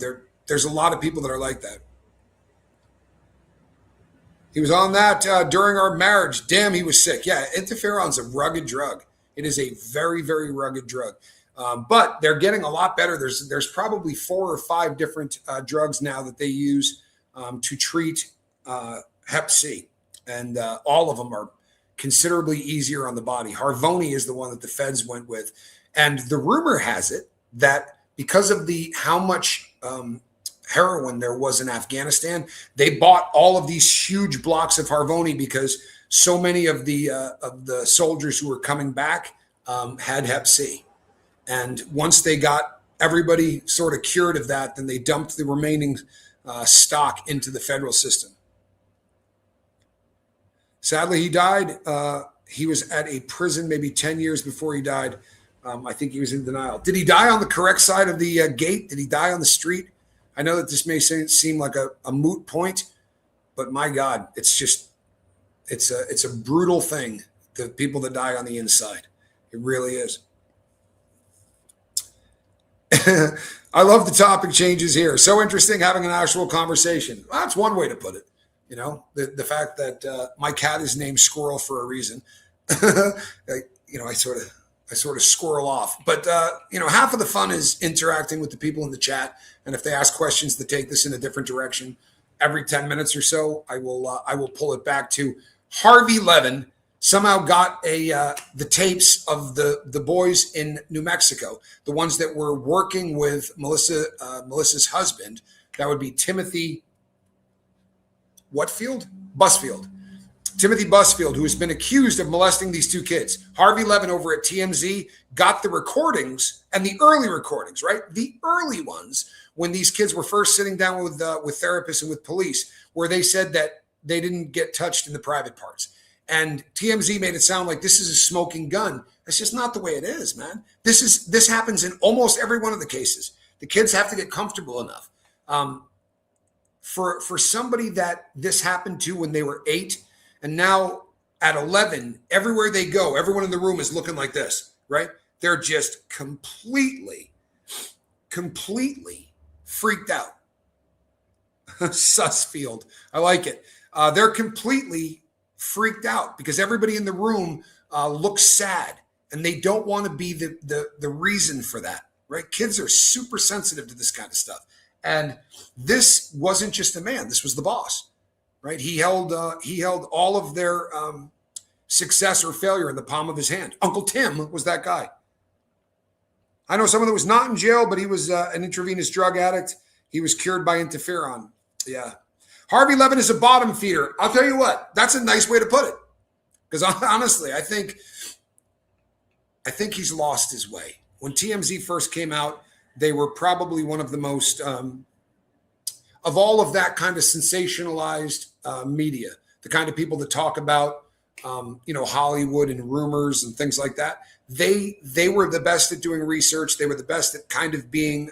There's a lot of people that are like that. He was on that during our marriage. Damn, he was sick. Yeah, interferon's a rugged drug. It is a very, very rugged drug. But they're getting a lot better. There's probably 4 or 5 different drugs now that they use to treat Hep C. And all of them are considerably easier on the body. Harvoni is the one that the feds went with. And the rumor has it that because of how much heroin there was in Afghanistan, they bought all of these huge blocks of Harvoni because so many of the soldiers who were coming back had Hep C. And once they got everybody sort of cured of that, then they dumped the remaining stock into the federal system. Sadly, he died. He was at a prison maybe 10 years before he died. I think he was in denial. Did he die on the correct side of the gate? Did he die on the street? I know that this may seem like a moot point, but my God, it's a brutal thing, the people that die on the inside. It really is. I love the topic changes here. So interesting having an actual conversation. Well, that's one way to put it. You know, the fact that my cat is named Squirrel for a reason. I sort of squirrel off. But, half of the fun is interacting with the people in the chat. And if they ask questions that take this in a different direction, every 10 minutes or so, I will pull it back to Harvey Levin. Somehow got the tapes of the boys in New Mexico, the ones that were working with Melissa's husband. That would be Timothy Busfield. Timothy Busfield, who has been accused of molesting these 2 kids. Harvey Levin over at TMZ got the recordings, and the early recordings, right? The early ones when these kids were first sitting down with therapists and with police, where they said that they didn't get touched in the private parts. And TMZ made it sound like this is a smoking gun. That's just not the way it is, man. This happens in almost every one of the cases. The kids have to get comfortable enough. For somebody that this happened to when they were 8, and now At 11, everywhere they go, everyone in the room is looking like this, right? They're just completely freaked out. Busfield. I like it. They're completely freaked out because everybody in the room looks sad and they don't want to be the reason for that, right? Kids are super sensitive to this kind of stuff. And this wasn't just a man. This was the boss, right? He held all of their success or failure in the palm of his hand. Uncle Tim was that guy. I know someone that was not in jail, but he was an intravenous drug addict. He was cured by interferon. Yeah. Harvey Levin is a bottom feeder. I'll tell you what, that's a nice way to put it. Because honestly, I think he's lost his way. When TMZ first came out, they were probably one of the most, of all of that kind of sensationalized media, the kind of people that talk about, Hollywood and rumors and things like that. They were the best at doing research. They were the best at kind of being,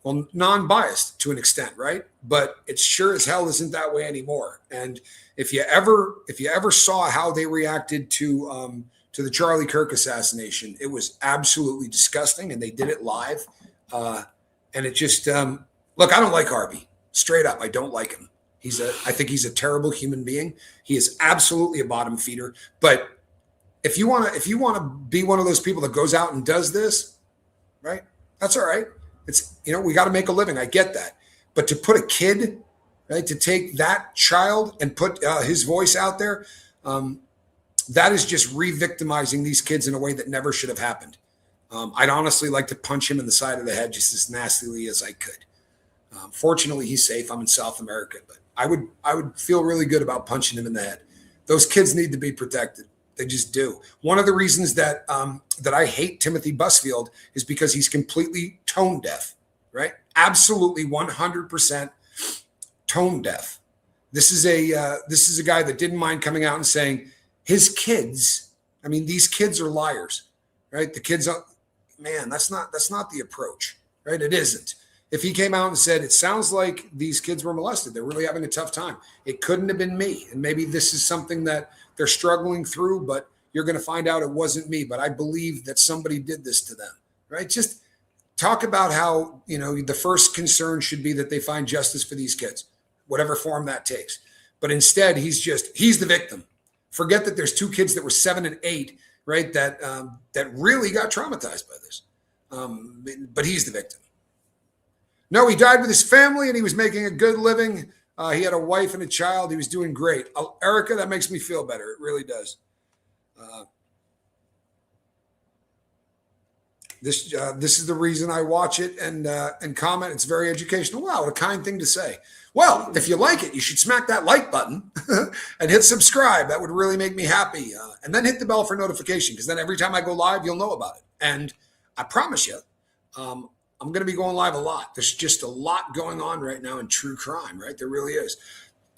non-biased to an extent, right? But it sure as hell isn't that way anymore. And if you ever saw how they reacted to the Charlie Kirk assassination, it was absolutely disgusting, and they did it live. And it just look, I don't like Harvey. Straight up, I don't like him. I think he's a terrible human being. He is absolutely a bottom feeder. But if you want to be one of those people that goes out and does this, right? That's all right. It's, we got to make a living. I get that. But to put a kid, right, to take that child and put his voice out there, that is just re-victimizing these kids in a way that never should have happened. I'd honestly like to punch him in the side of the head just as nastily as I could. Fortunately, he's safe. I'm in South America, but I would feel really good about punching him in the head. Those kids need to be protected. They just do. One of the reasons that I hate Timothy Busfield is because he's completely tone deaf, right? Absolutely 100% tone deaf. This is a guy that didn't mind coming out and saying his kids. I mean, these kids are liars, right? The kids are, man, that's not the approach, right? It isn't. If he came out and said, it sounds like these kids were molested, they're really having a tough time, it couldn't have been me. And maybe this is something that they're struggling through, but you're going to find out it wasn't me. But I believe that somebody did this to them, right? Just talk about how, the first concern should be that they find justice for these kids, whatever form that takes. But instead, he's the victim. Forget that there's two kids that were 7 and 8, right? That really got traumatized by this. But he's the victim. No, he died with his family and he was making a good living. He had a wife and a child. He was doing great. Erica, that makes me feel better. It really does. This is the reason I watch it and comment. It's very educational. Wow, what a kind thing to say. Well, if you like it, you should smack that like button and hit subscribe. That would really make me happy. And then hit the bell for notification, because then every time I go live, you'll know about it. And I promise you, I'm going to be going live a lot. There's just a lot going on right now in true crime, right? There really is.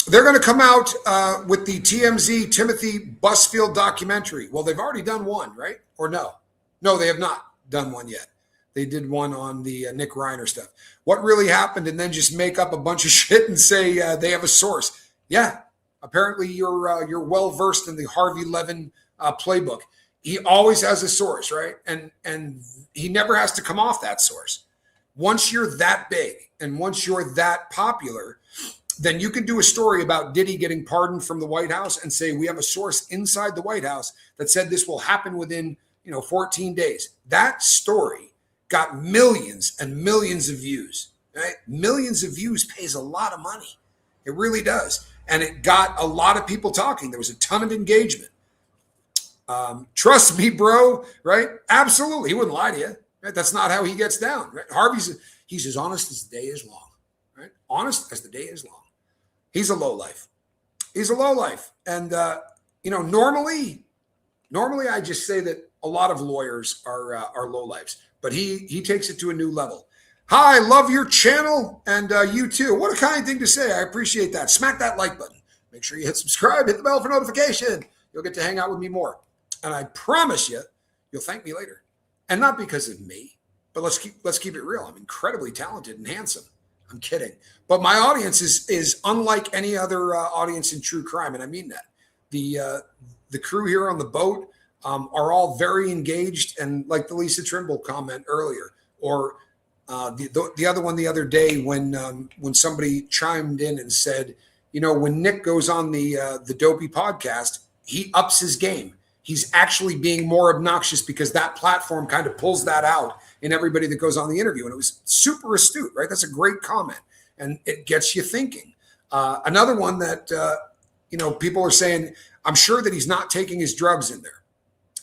They're going to come out with the TMZ Timothy Busfield documentary. Well, they've already done one, right? Or no? No, they have not done one yet. They did one on the Nick Reiner stuff. What really happened, and then just make up a bunch of shit and say they have a source. Yeah, apparently you're well versed in the Harvey Levin playbook. He always has a source, right? And he never has to come off that source. Once you're that big and once you're that popular, then you can do a story about Diddy getting pardoned from the White House and say, we have a source inside the White House that said this will happen within 14 days. That story got millions and millions of views, right? Millions of views pays a lot of money. It really does. And it got a lot of people talking. There was a ton of engagement. Trust me, bro, right? Absolutely. He wouldn't lie to you. Right? That's not how he gets down. Right? He's as honest as the day is long, right? Honest as the day is long. He's a lowlife. He's a lowlife. And, normally I just say that a lot of lawyers are lowlifes, but he takes it to a new level. Hi, love your channel, and you too. What a kind thing to say. I appreciate that. Smack that like button. Make sure you hit subscribe, hit the bell for notification. You'll get to hang out with me more. And I promise you'll thank me later. And not because of me, but let's keep it real. I'm incredibly talented and handsome. I'm kidding. But my audience is unlike any other audience in true crime, and I mean that. The crew here on the boat are all very engaged, and like the Lisa Trimble comment earlier, or the other one the other day when somebody chimed in and said, when Nick goes on the Dopey podcast, he ups his game. He's actually being more obnoxious because that platform kind of pulls that out in everybody that goes on the interview. And it was super astute, right? That's a great comment. And it gets you thinking. Another one that, people are saying, I'm sure that he's not taking his drugs in there.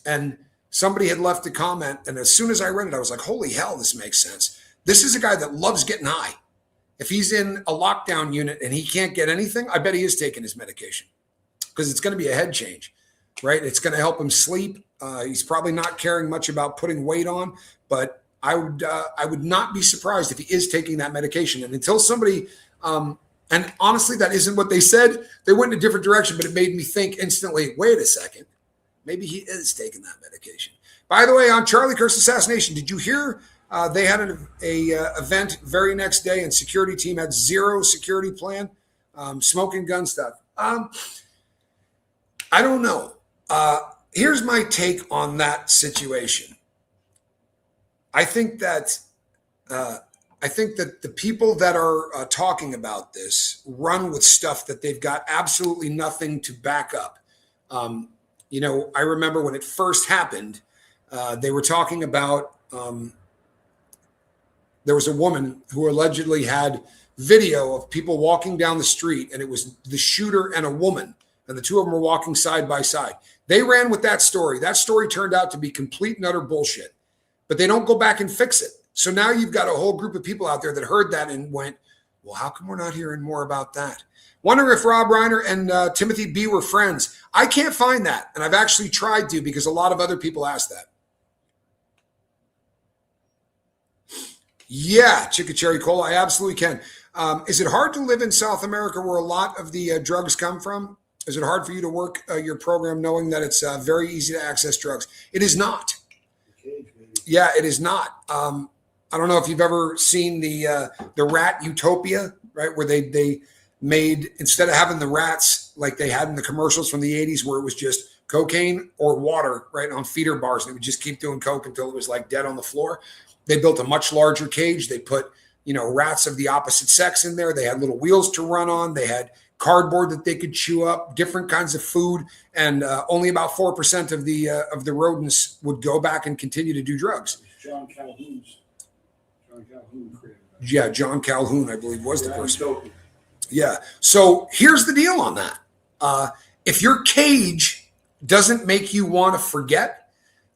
And somebody had left a comment. And as soon as I read it, I was like, holy hell, this makes sense. This is a guy that loves getting high. If he's in a lockdown unit and he can't get anything, I bet he is taking his medication because it's going to be a head change. Right? It's going to help him sleep. He's probably not caring much about putting weight on, but I would not be surprised if he is taking that medication. And until somebody, and honestly, that isn't what they said. They went in a different direction, but it made me think instantly, wait a second, maybe he is taking that medication. By the way, on Charlie Kirk's assassination, did you hear they had an event very next day and security team had zero security plan, smoking gun stuff? I don't know. Here's my take on that situation. I think that the people that are talking about this run with stuff that they've got absolutely nothing to back up. I remember when it first happened, they were talking about there was a woman who allegedly had video of people walking down the street, and it was the shooter and a woman, and the two of them were walking side by side. They ran with that story. That story turned out to be complete and utter bullshit, but they don't go back and fix it. So now you've got a whole group of people out there that heard that and went, well, how come we're not hearing more about that? Wonder if Rob Reiner and Timothy B were friends. I can't find that, and I've actually tried to because a lot of other people asked that. Yeah, Chicka Cherry Cola, I absolutely can. Is it hard to live in South America where a lot of the drugs come from? Is it hard for you to work your program knowing that it's very easy to access drugs? It is not. Yeah, it is not. I don't know if you've ever seen the rat utopia, right? Where they made, instead of having the rats like they had in the commercials from the 80s where it was just cocaine or water, right, on feeder bars, and it would just keep doing coke until it was like dead on the floor. They built a much larger cage. They put, rats of the opposite sex in there. They had little wheels to run on. They had cardboard that they could chew up, different kinds of food, and only about 4% of the rodents would go back and continue to do drugs. John Calhoun created that. Yeah, John Calhoun, I believe, was the person. Yeah. So here's the deal on that. If your cage doesn't make you want to forget,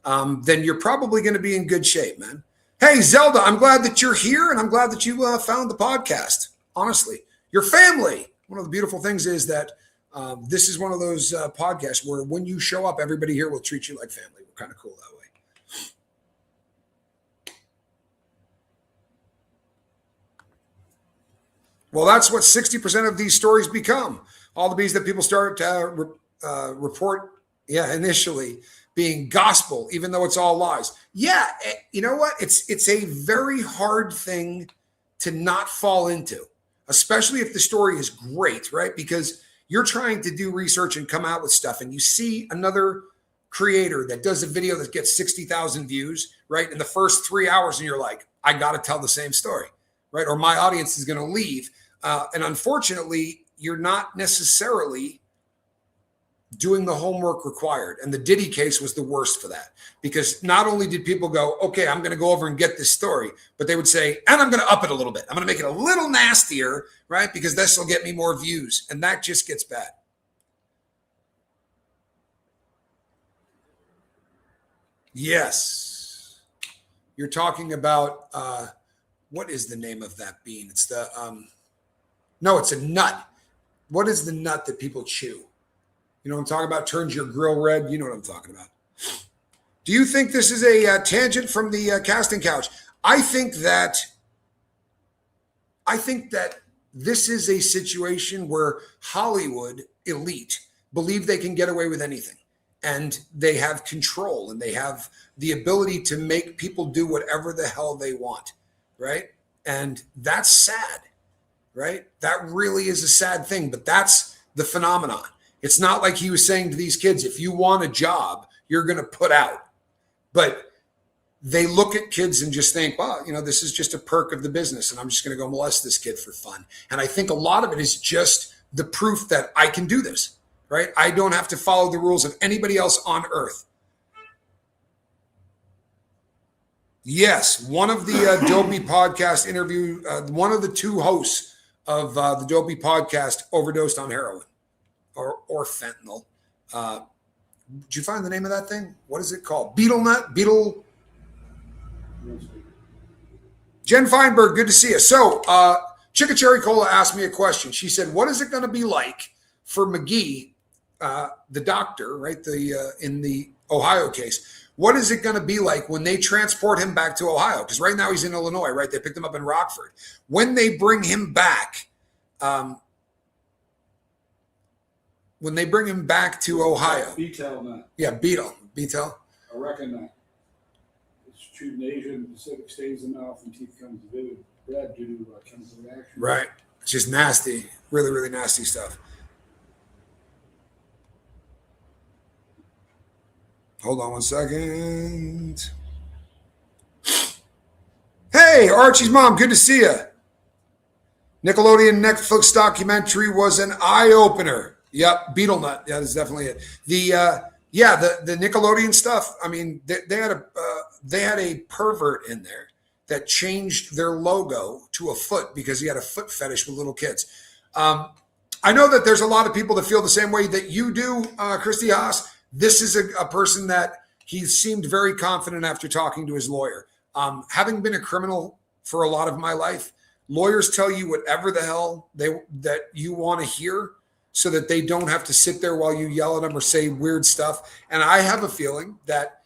then you're probably going to be in good shape, man. Hey, Zelda, I'm glad that you're here, and I'm glad that you found the podcast. Honestly, your family. One of the beautiful things is that this is one of those podcasts where when you show up, everybody here will treat you like family. We're kind of cool that way. Well, that's what 60% of these stories become. All the bees that people start to report, initially being gospel, even though it's all lies. Yeah, you know what? It's a very hard thing to not fall into, especially if the story is great, right? Because you're trying to do research and come out with stuff, and you see another creator that does a video that gets 60,000 views, right, in the first 3 hours, and you're like, I got to tell the same story, right? Or my audience is going to leave. And unfortunately, you're not necessarily doing the homework required. And the Diddy case was the worst for that, because not only did people go, okay, I'm going to go over and get this story, but they would say, and I'm going to up it a little bit. I'm going to make it a little nastier, right? Because this will get me more views. And that just gets bad. Yes. You're talking about, what is the name of that bean? It's the, no, it's a nut. What is the nut that people chew? You know what I'm talking about? Turns your grill red. You know what I'm talking about. Do you think this is a tangent from the casting couch? I think that this is a situation where Hollywood elite believe they can get away with anything, and they have control, and they have the ability to make people do whatever the hell they want, right? And that's sad. right? That really is a sad thing, but that's the phenomenon. It's not like he was saying to these kids, if you want a job, you're going to put out. But they look at kids and just think, well, this is just a perk of the business, and I'm just going to go molest this kid for fun. And I think a lot of it is just the proof that I can do this, right? I don't have to follow the rules of anybody else on earth. Yes, one of the Dopey podcast interview, one of the two hosts of the Dopey podcast overdosed on heroin or fentanyl. Did you find the name of that thing? What is it called? Beetle nut? Beetle? Jen Feinberg, good to see you. So, Chicka Cherry Cola asked me a question. She said, what is it going to be like for McGee, the doctor, right, in the Ohio case? What is it going to be like when they transport him back to Ohio? Because right now he's in Illinois, right? They picked him up in Rockford. When they bring him back, to Ohio. Beetle nut. Yeah, beetle. I reckon that. It's chewed in Asia and the Pacific, stays in the mouth and teeth comes vivid red due to chemical reaction. Right. It's just nasty. Really, really nasty stuff. Hold on one second. Hey, Archie's mom, good to see you. Nickelodeon Netflix documentary was an eye-opener. Yep, Beetle Nut. Yeah, that's definitely it. The Nickelodeon stuff. I mean, they had a pervert in there that changed their logo to a foot because he had a foot fetish with little kids. I know that there's a lot of people that feel the same way that you do, Christy Haas. This is a person that he seemed very confident after talking to his lawyer. Having been a criminal for a lot of my life, lawyers tell you whatever the hell that you want to hear so that they don't have to sit there while you yell at them or say weird stuff. And I have a feeling that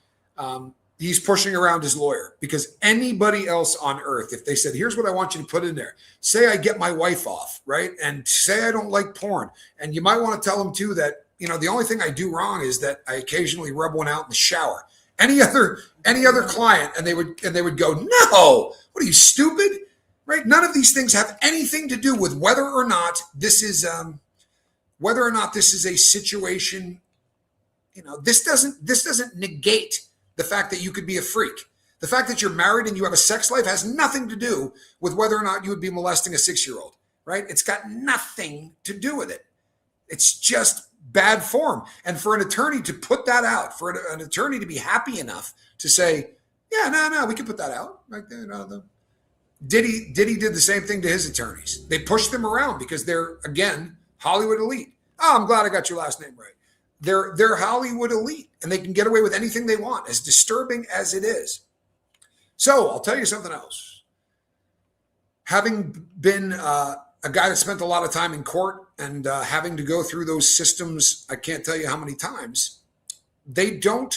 he's pushing around his lawyer, because anybody else on earth, if they said, here's what I want you to put in there, say I get my wife off, right? And say I don't like porn. And you might want to tell them too that, the only thing I do wrong is that I occasionally rub one out in the shower. Any other client, and they would go, no, what are you, stupid? Right? None of these things have anything to do with whether or not this is a situation. This doesn't negate the fact that you could be a freak. The fact that you're married and you have a sex life has nothing to do with whether or not you would be molesting a 6-year-old, right? It's got nothing to do with it. It's just bad form. And for an attorney to put that out, for an attorney to be happy enough to say, yeah, no, we can put that out. Right there, Diddy did the same thing to his attorneys. They pushed them around because they're, again, Hollywood elite. Oh, I'm glad I got your last name right. They're Hollywood elite, and they can get away with anything they want, as disturbing as it is. So I'll tell you something else. Having been a guy that spent a lot of time in court and having to go through those systems, I can't tell you how many times, they don't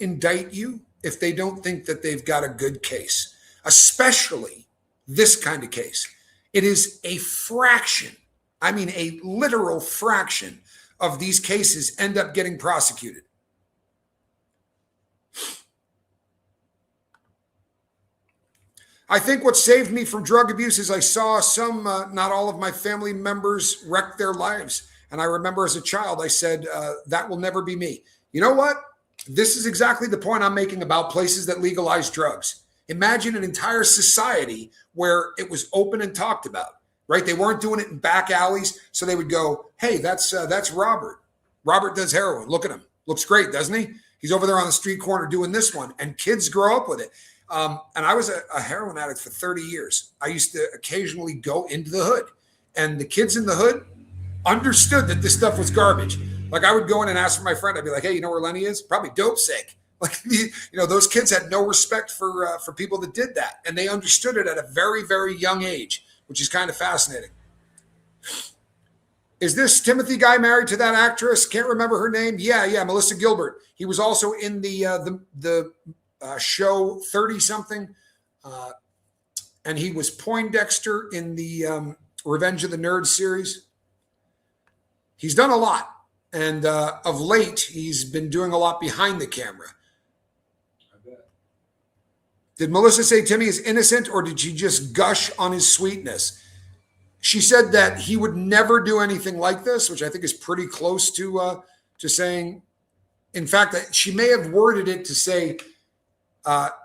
indict you if they don't think that they've got a good case, especially this kind of case. It is a fraction, I mean a literal fraction of these cases end up getting prosecuted. I think what saved me from drug abuse is I saw some, not all of my family members wreck their lives. And I remember as a child, I said, that will never be me. You know what? This is exactly the point I'm making about places that legalize drugs. Imagine an entire society where it was open and talked about, right? They weren't doing it in back alleys. So they would go, hey, that's Robert. Robert does heroin. Look at him. Looks great, doesn't he? He's over there on the street corner doing this one. And kids grow up with it. And I was a heroin addict for 30 years. I used to occasionally go into the hood, and the kids in the hood understood that this stuff was garbage. Like I would go in and ask for my friend. I'd be like, hey, you know where Lenny is? Probably dope sick. Like, those kids had no respect for people that did that. And they understood it at a very, very young age, which is kind of fascinating. Is this Timothy guy married to that actress? Can't remember her name. Yeah. Melissa Gilbert. He was also in the show 30-something, and he was Poindexter in the Revenge of the Nerds series. He's done a lot, and of late, he's been doing a lot behind the camera. I bet. Did Melissa say Timmy is innocent, or did she just gush on his sweetness? She said that he would never do anything like this, which I think is pretty close to saying. In fact, she may have worded it to say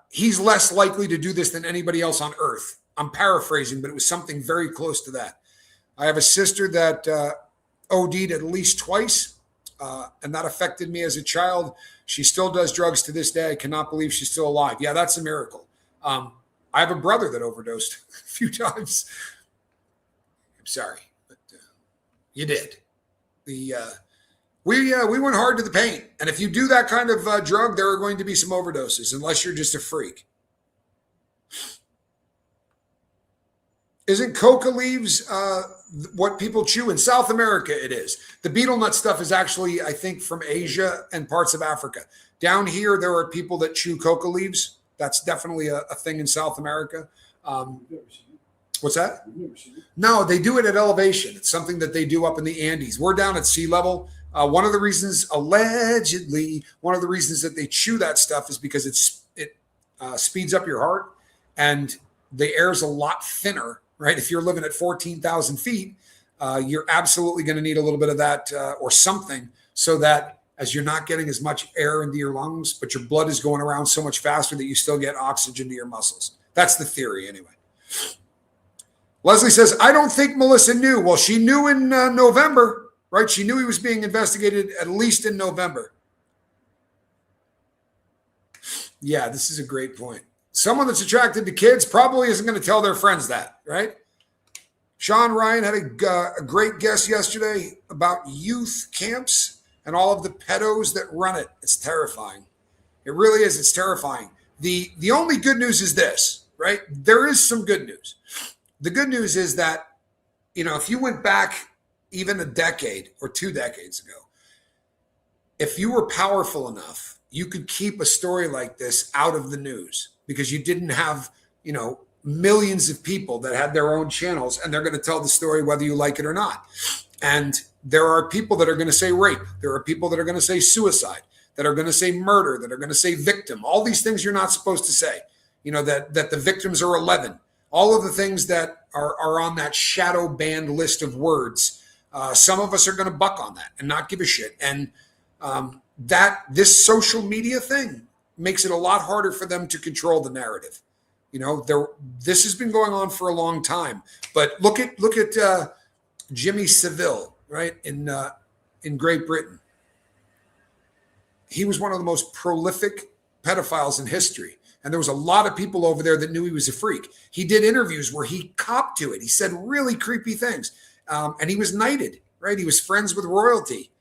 he's less likely to do this than anybody else on earth. I'm paraphrasing, but it was something very close to that. I have a sister that OD'd at least twice, and that affected me as a child. She still does drugs to this day. I cannot believe she's still alive. Yeah, that's a miracle. I have a brother that overdosed a few times. I'm sorry, but you did. We went hard to the paint, and if you do that kind of drug, there are going to be some overdoses, unless you're just a freak. Isn't coca leaves what people chew? In South America, it is. The betel nut stuff is actually, I think, from Asia and parts of Africa. Down here, there are people that chew coca leaves. That's definitely a thing in South America. What's that? No, they do it at elevation. It's something that they do up in the Andes. We're down at sea level. One of the reasons, allegedly, that they chew that stuff is because it speeds up your heart, and the air is a lot thinner, right? If you're living at 14,000 feet, you're absolutely going to need a little bit of that or something, so that as you're not getting as much air into your lungs, but your blood is going around so much faster that you still get oxygen to your muscles. That's the theory anyway. Leslie says, I don't think Melissa knew. Well, she knew in November, right? She knew he was being investigated at least in November. Yeah, this is a great point. Someone that's attracted to kids probably isn't going to tell their friends that, right? Sean Ryan had a great guest yesterday about youth camps and all of the pedos that run it. It's terrifying. It really is. It's terrifying. The only good news is this, right? There is some good news. The good news is that, if you went back even a decade or 2 decades ago, if you were powerful enough, you could keep a story like this out of the news because you didn't have, millions of people that had their own channels, and they're going to tell the story whether you like it or not. And there are people that are going to say rape. There are people that are going to say suicide, that are going to say murder, that are going to say victim. All these things you're not supposed to say, that the victims are 11. All of the things that are on that shadow banned list of words. Some of us are going to buck on that and not give a shit. And this social media thing makes it a lot harder for them to control the narrative. This has been going on for a long time. But look at Jimmy Savile, right, in Great Britain. He was one of the most prolific pedophiles in history. And there was a lot of people over there that knew he was a freak. He did interviews where he copped to it. He said really creepy things. And he was knighted, right? He was friends with royalty.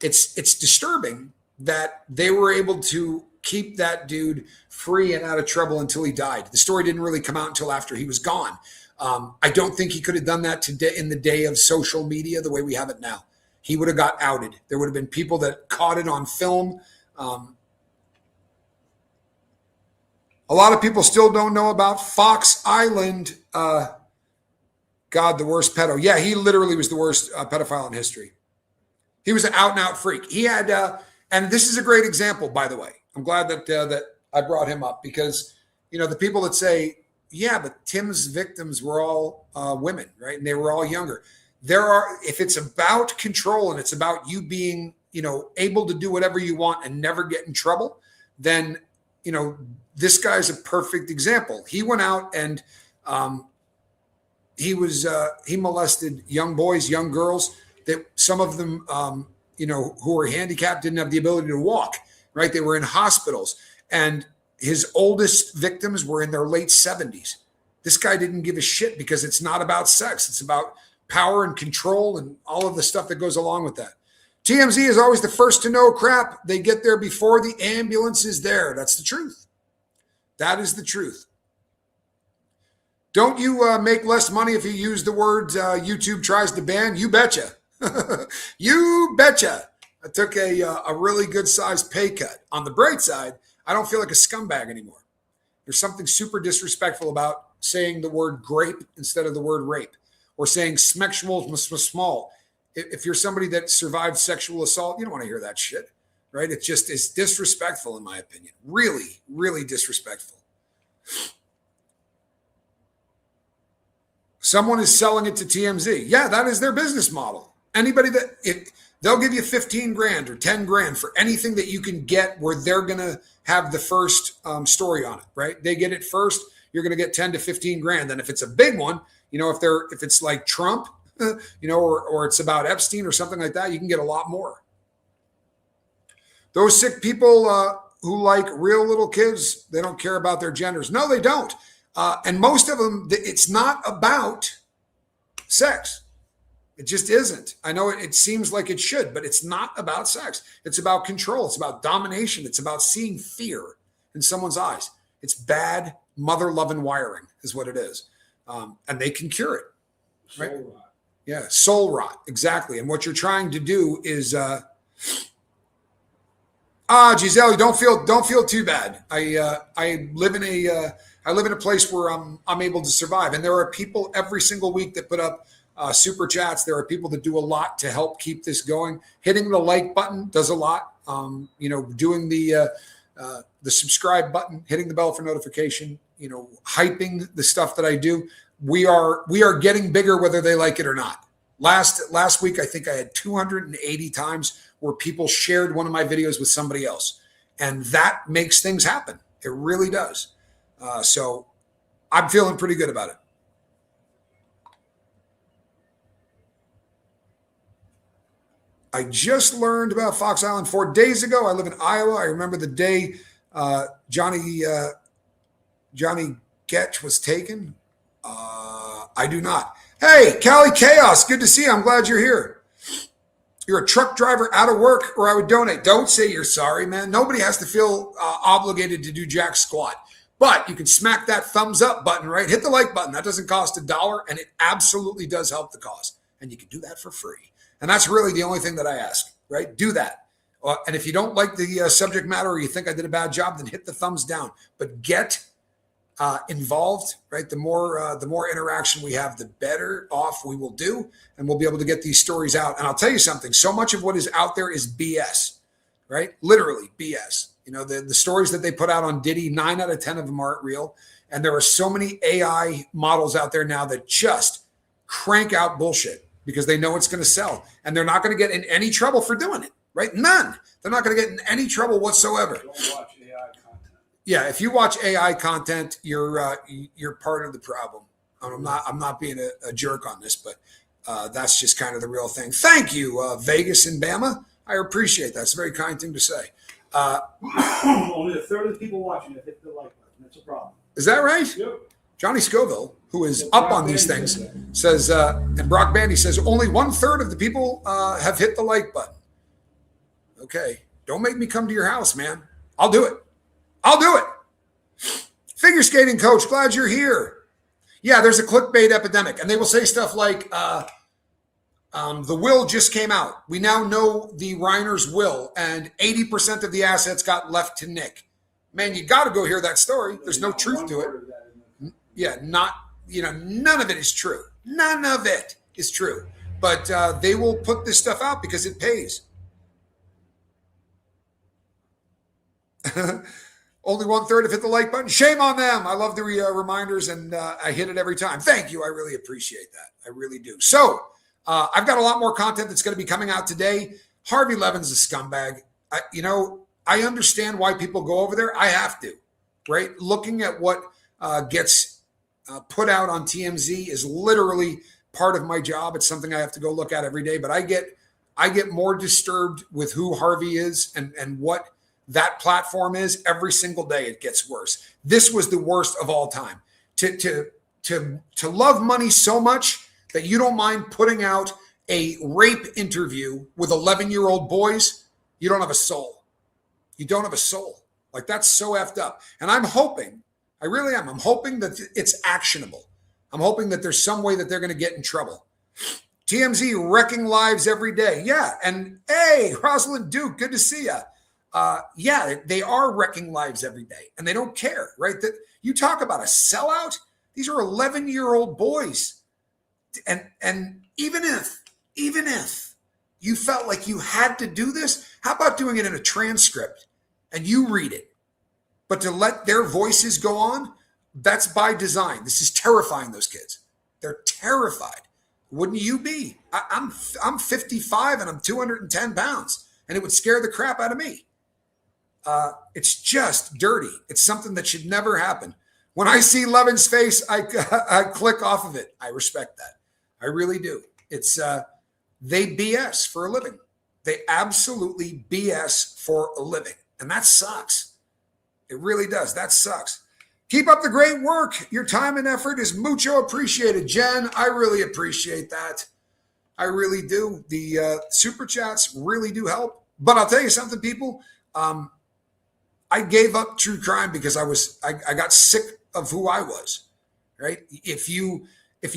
It's disturbing that they were able to keep that dude free and out of trouble until he died. The story didn't really come out until after he was gone. I don't think he could have done that today in the day of social media the way we have it now. He would have got outed. There would have been people that caught it on film. A lot of people still don't know about Fox Island. God, the worst pedo. Yeah, he literally was the worst pedophile in history. He was an out-and-out freak. He had, and this is a great example, by the way. I'm glad that I brought him up because, the people that say, yeah, but Tim's victims were all women, right? And they were all younger. If it's about control and it's about you being, able to do whatever you want and never get in trouble, then, this guy's a perfect example. He went out and he molested young boys, young girls that some of them, who were handicapped didn't have the ability to walk, right? They were in hospitals, and his oldest victims were in their late 70s. This guy didn't give a shit because it's not about sex. It's about power and control and all of the stuff that goes along with that. TMZ is always the first to know crap. They get there before the ambulance is there. That's the truth. That is the truth. Don't you make less money if you use the words YouTube tries to ban? You betcha. You betcha. I took a really good sized pay cut. On the bright side, I don't feel like a scumbag anymore. There's something super disrespectful about saying the word grape instead of the word rape, or saying smexual small. If you're somebody that survived sexual assault, you don't want to hear that shit. right? It's disrespectful in my opinion. Really, really disrespectful. Someone is selling it to TMZ. Yeah, that is their business model. Anybody they'll give you 15 grand or 10 grand for anything that you can get where they're going to have the first story on it, right? They get it first, you're going to get 10 to 15 grand. And if it's a big one, if it's like Trump, or it's about Epstein or something like that, you can get a lot more. Those sick people who like real little kids, they don't care about their genders. No, they don't. And most of them, it's not about sex. It just isn't. I know it seems like it should, but it's not about sex. It's about control. It's about domination. It's about seeing fear in someone's eyes. It's bad mother-loving wiring is what it is. And they can cure it. Right? Soul rot. Yeah, soul rot. Exactly. And what you're trying to do is Giselle, don't feel too bad. I live in a place where I'm able to survive. And there are people every single week that put up super chats. There are people that do a lot to help keep this going. Hitting the like button does a lot. Doing the subscribe button, hitting the bell for notification, hyping the stuff that I do. We are getting bigger whether they like it or not. Last week, I think I had 280 times where people shared one of my videos with somebody else. And that makes things happen. It really does. So I'm feeling pretty good about it. I just learned about Fox Island 4 days ago. I live in Iowa. I remember the day Johnny Getch was taken. I do not. Hey, Cali Chaos. Good to see you. I'm glad you're here. You're a truck driver out of work, or I would donate. Don't say you're sorry, man. Nobody has to feel obligated to do jack squat. But you can smack that thumbs up button, right? Hit the like button. That doesn't cost $1, and it absolutely does help the cause. And you can do that for free. And that's really the only thing that I ask, right? Do that. And if you don't like the subject matter or you think I did a bad job, then hit the thumbs down. But get involved, right? The more interaction we have, the better off we will do, and we'll be able to get these stories out. And I'll tell you something, so much of what is out there is BS, right? Literally BS. The stories that they put out on Diddy, 9 out of 10 of them aren't real. And there are so many AI models out there now that just crank out bullshit because they know it's going to sell, and they're not going to get in any trouble for doing it, right? None. They're not going to get in any trouble whatsoever. Don't watch AI content. Yeah, if you watch AI content, you're part of the problem. I'm not being a jerk on this, but that's just kind of the real thing. Thank you, Vegas and Bama. I appreciate that. It's a very kind thing to say. Only a third of the people watching it hit the like button. That's a problem. Is that right? Yep. Johnny Scoville, who is up on these things, says, and Brock Bandy says, only 1/3 of the people have hit the like button. Okay, don't make me come to your house, man. I'll do it. Figure skating coach, glad you're here. Yeah, there's a clickbait epidemic, and they will say stuff like, the will just came out. We now know the Reiner's will, and 80% of the assets got left to Nick. Man, you got to go hear that story. There's no truth to it. Yeah, none of it is true. None of it is true. But they will put this stuff out because it pays. Only 1/3 have hit the like button. Shame on them. I love the reminders, and I hit it every time. Thank you. I really appreciate that. I really do. So I've got a lot more content that's going to be coming out today. Harvey Levin's a scumbag. I understand why people go over there. I have to, right? Looking at what gets put out on TMZ is literally part of my job. It's something I have to go look at every day. But I get more disturbed with who Harvey is and what that platform is every single day. It gets worse. This was the worst of all time. To love money so much that you don't mind putting out a rape interview with 11-year-old boys, you don't have a soul. You don't have a soul. Like, that's so effed up. And I'm hoping, I really am. I'm hoping that it's actionable. I'm hoping that there's some way that they're going to get in trouble. TMZ wrecking lives every day. Yeah. And hey, Rosalind Duke, good to see you. Yeah, they are wrecking lives every day, and they don't care, right? That you talk about a sellout. These are 11-year-old boys. And even if You felt like you had to do this? How about doing it in a transcript and you read it? But to let their voices go on, that's by design. This is terrifying those kids. They're terrified. Wouldn't you be? I'm 55 and I'm 210 pounds, and it would scare the crap out of me. It's just dirty. It's something that should never happen. When I see Levin's face, I click off of it. I respect that. I really do. It's they BS for a living. They absolutely BS for a living, and that sucks. It really does. That sucks. Keep up the great work. Your time and effort is mucho appreciated. Jen, I really appreciate that. I really do. The super chats really do help. But I'll tell you something, people. I gave up true crime because I got sick of who I was. Right? If you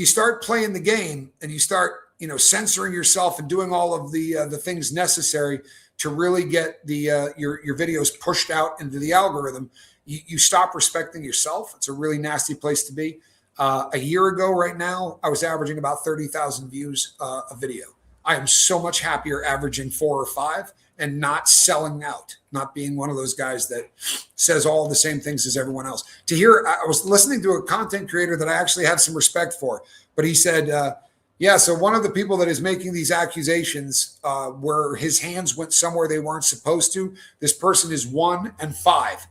start playing the game and you start, censoring yourself and doing all of the things necessary to really get the your videos pushed out into the algorithm, you stop respecting yourself. It's a really nasty place to be. A year ago right now, I was averaging about 30,000 views a video. I am so much happier averaging 4 or 5 and not selling out, not being one of those guys that says all the same things as everyone else. To hear, I was listening to a content creator that I actually have some respect for, but he said, yeah, so one of the people that is making these accusations where his hands went somewhere they weren't supposed to, this person is 1 and 5.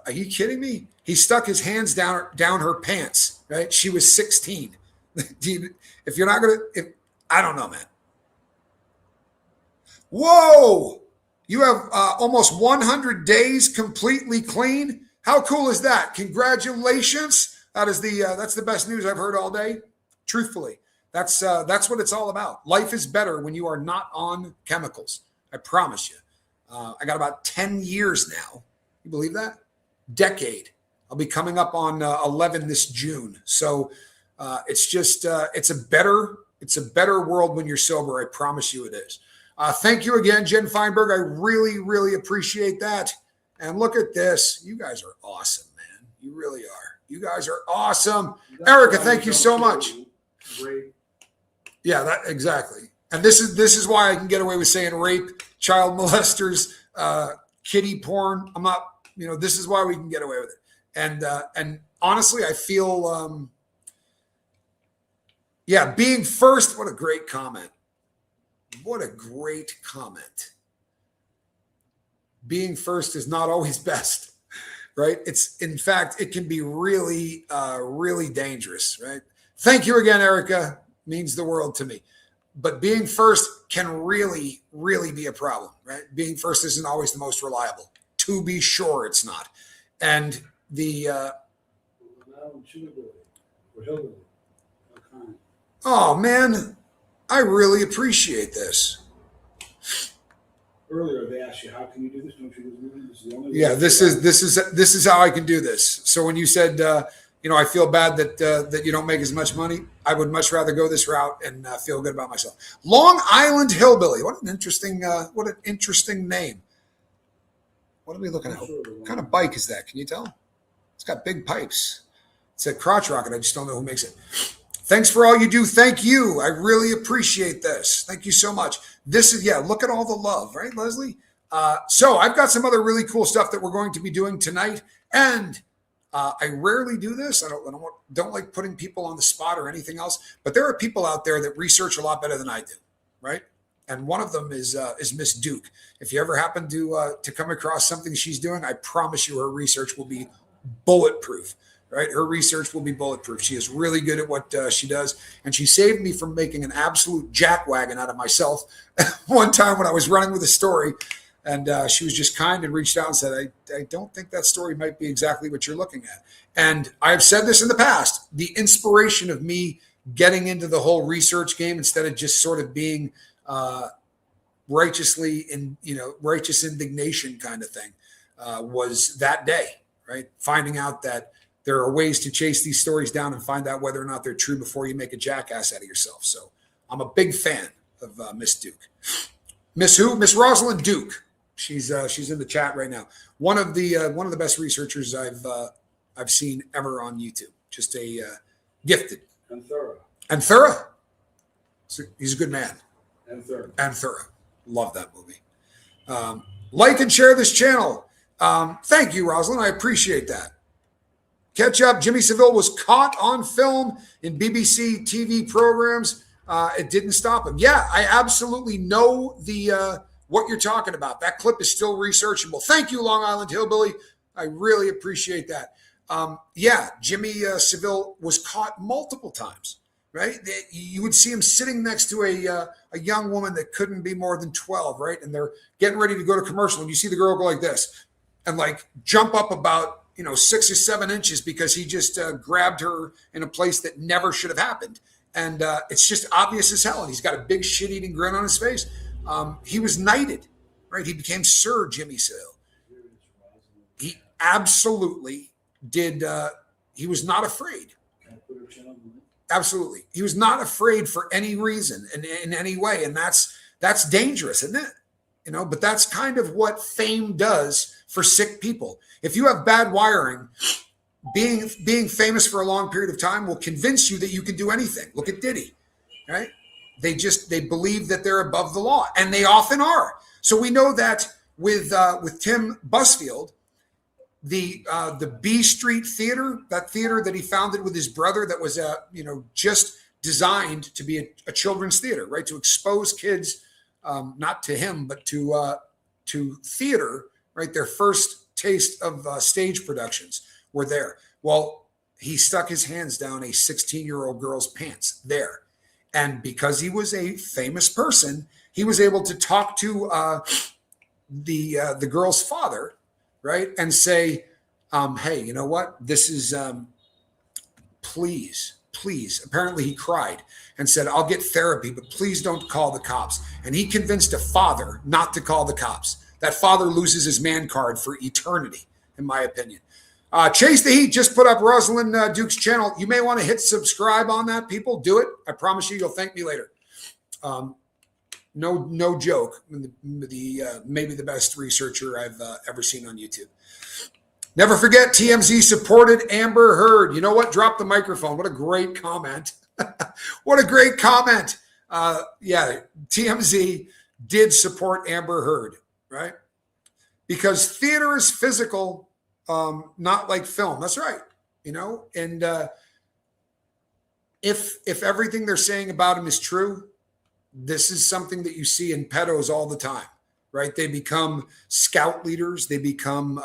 Are you kidding me? He stuck his hands down her pants, right? She was 16. If you're not going to, I don't know, man. Whoa! You have almost 100 days completely clean. How cool is that? Congratulations. That's the best news I've heard all day. Truthfully, that's what it's all about. Life is better when you are not on chemicals. I promise you. I got about 10 years now. You believe that? Decade. I'll be coming up on 11 this June. So it's just it's a better world when you're sober. I promise you it is. Thank you again, Jen Feinberg. I really, really appreciate that. And look at this. You guys are awesome, man. You really are. You guys are awesome. Erica, thank you so much. Great. Yeah, that exactly. And this is why I can get away with saying rape, child molesters, kiddie porn. I'm not, this is why we can get away with it. And honestly, I feel, being first. What a great comment. What a great comment. Being first is not always best, right? In fact, it can be really, really dangerous, right? Thank you again, Erica. Means the world to me. But being first can really, really be a problem, right? Being first isn't always the most reliable. To be sure, it's not. And oh man, I really appreciate this. Earlier, they asked you, "How can you do this? Don't you do this?" This is the only way. Yeah, this is how I can do this. So when you said, I feel bad that you don't make as much money, I would much rather go this route and feel good about myself. Long Island Hillbilly. What an interesting name. What are we looking at? What kind of bike is that? Can you tell? It's got big pipes. It's a crotch rocket. I just don't know who makes it. Thanks for all you do. Thank you. I really appreciate this. Thank you so much. This is, look at all the love, right, Leslie? So I've got some other really cool stuff that we're going to be doing tonight. And I rarely do this. I don't like putting people on the spot or anything else. But there are people out there that research a lot better than I do, right? And one of them is Miss Duke. If you ever happen to come across something she's doing, I promise you her research will be bulletproof. Right, her research will be bulletproof. She is really good at what she does, and she saved me from making an absolute jackwagon out of myself one time when I was running with a story. And she was just kind and reached out and said, I don't think that story might be exactly what you're looking at. And I have said this in the past, the inspiration of me getting into the whole research game instead of just sort of being righteous indignation kind of thing was that day, right? Finding out that there are ways to chase these stories down and find out whether or not they're true before you make a jackass out of yourself. So I'm a big fan of Miss Duke. Miss who? Miss Rosalind Duke. She's in the chat right now. One of the best researchers I've seen ever on YouTube. Just a gifted and thorough. And thorough. So he's a good man. And thorough. Love that movie. Like and share this channel. Thank you, Rosalind. I appreciate that. Catch up. Jimmy Savile was caught on film in BBC TV programs. It didn't stop him. Yeah, I absolutely know what you're talking about. That clip is still researchable. Thank you, Long Island Hillbilly. I really appreciate that. Jimmy Savile was caught multiple times, right? You would see him sitting next to a young woman that couldn't be more than 12, right? And they're getting ready to go to commercial. And you see the girl go like this and like jump up about 6 or 7 inches because he just grabbed her in a place that never should have happened. And it's just obvious as hell. And he's got a big shit-eating grin on his face. He was knighted, right? He became Sir Jimmy Savile. He absolutely did. He was not afraid. Absolutely. He was not afraid for any reason in any way. And that's dangerous, isn't it? But that's kind of what fame does for sick people. If you have bad wiring, being famous for a long period of time will convince you that you can do anything. Look at Diddy, right? They believe that they're above the law, and they often are. So we know that with Tim Busfield, the B Street Theater, that theater that he founded with his brother, that was just designed to be a children's theater, right? To expose kids, not to him, but to theater, right? Their first taste of stage productions were there. Well, he stuck his hands down a 16-year-old girl's pants there. And because he was a famous person, he was able to talk to the girl's father, right? And say, hey, you know what? This is, please. Apparently he cried and said, I'll get therapy, but please don't call the cops. And he convinced a father not to call the cops. That father loses his man card for eternity, in my opinion. Chase the Heat just put up Rosalind Duke's channel. You may want to hit subscribe on that, people. Do it. I promise you'll thank me later. No joke. Maybe the best researcher I've ever seen on YouTube. Never forget, TMZ supported Amber Heard. You know what? Drop the microphone. What a great comment. What a great comment. TMZ did support Amber Heard, right? Because theater is physical, not like film. That's right. And if everything they're saying about him is true, this is something that you see in pedos all the time, right? They become scout leaders. They become,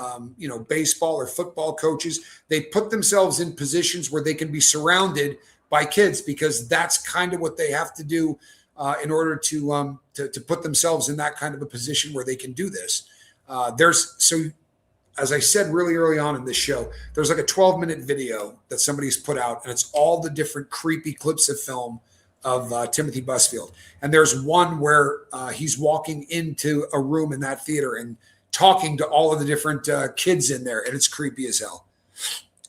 baseball or football coaches. They put themselves in positions where they can be surrounded by kids because that's kind of what they have to do in order to put themselves in that kind of a position where they can do this. As I said really early on in this show, there's like a 12-minute video that somebody's put out, and it's all the different creepy clips of film of Timothy Busfield. And there's one where he's walking into a room in that theater and talking to all of the different kids in there, and it's creepy as hell.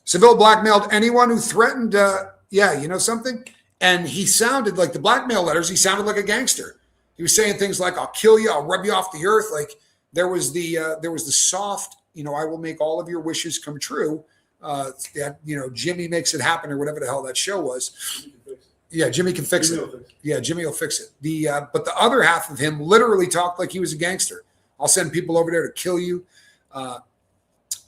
Seville blackmailed anyone who threatened, something? And he sounded like the blackmail letters. He sounded like a gangster. He was saying things like, I'll kill you. I'll rub you off the earth. Like there was the soft, I will make all of your wishes come true. Jimmy makes it happen, or whatever the hell that show was. Yeah, Jimmy can fix it. Yeah, Jimmy will fix it. But the other half of him literally talked like he was a gangster. I'll send people over there to kill you.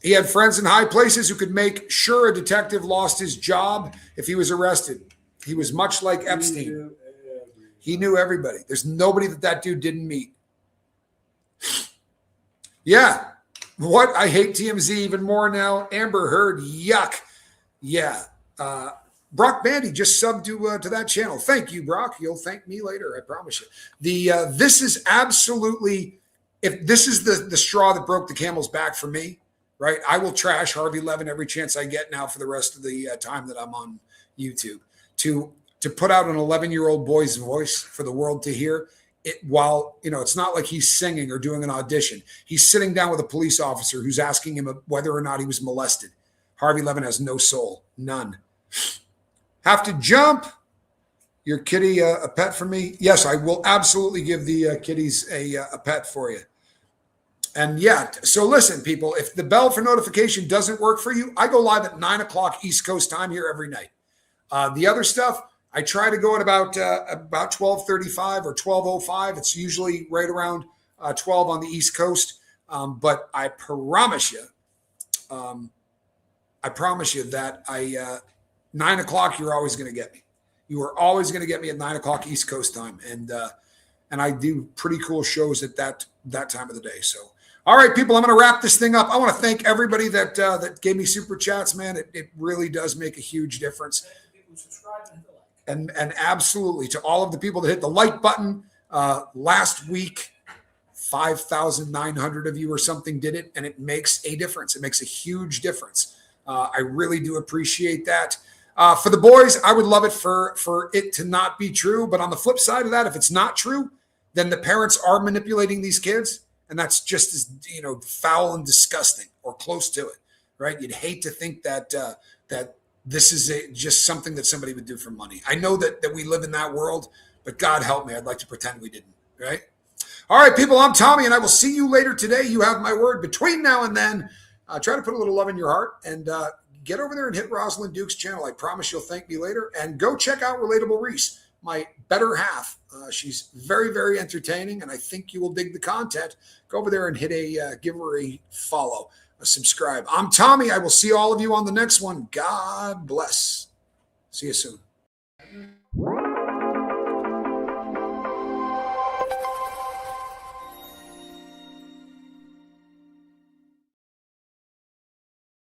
He had friends in high places who could make sure a detective lost his job if he was arrested. He was much like Epstein. He knew everybody. There's nobody that dude didn't meet. Yeah. What? I hate TMZ even more now. Amber Heard. Yuck. Yeah. Brock Bandy just subbed to that channel. Thank you, Brock. You'll thank me later. I promise you. This is absolutely, if this is the straw that broke the camel's back for me, right? I will trash Harvey Levin every chance I get now for the rest of the time that I'm on YouTube. To put out an 11-year-old boy's voice for the world to hear, while it's not like he's singing or doing an audition. He's sitting down with a police officer who's asking him whether or not he was molested. Harvey Levin has no soul, none. Have to jump. Your kitty a pet for me? Yes, I will absolutely give the kitties a pet for you. And so listen, people, if the bell for notification doesn't work for you, I go live at 9 o'clock East Coast time here every night. The other stuff, I try to go at about 12:35 or 12:05. It's usually right around 12 on the East Coast. But um, I promise you that 9 o'clock, you're always going to get me. You are always going to get me at 9 o'clock East Coast time, and I do pretty cool shows at that time of the day. So, all right, people, I'm going to wrap this thing up. I want to thank everybody that gave me super chats, man. It really does make a huge difference. And absolutely to all of the people that hit the like button last week. 5,900 of you or something did it, and it makes a difference. It makes a huge difference. I really do appreciate that. For the boys, I would love it for it to not be true. But on the flip side of that, if it's not true, then the parents are manipulating these kids, and that's just as foul and disgusting, or close to it, right? You'd hate to think that that this is just something that somebody would do for money. I know that we live in that world, but God help me, I'd like to pretend we didn't, right? All right, people, I'm Tommy, and I will see you later today. You have my word. Between now and then, try to put a little love in your heart, and get over there and hit Rosalind Duke's channel. I promise you'll thank me later. And go check out Relatable Reese, my better half. She's very, very entertaining, and I think you will dig the content. Go over there and give her a follow, a subscribe. I'm Tommy. I will see all of you on the next one. God bless. See you soon.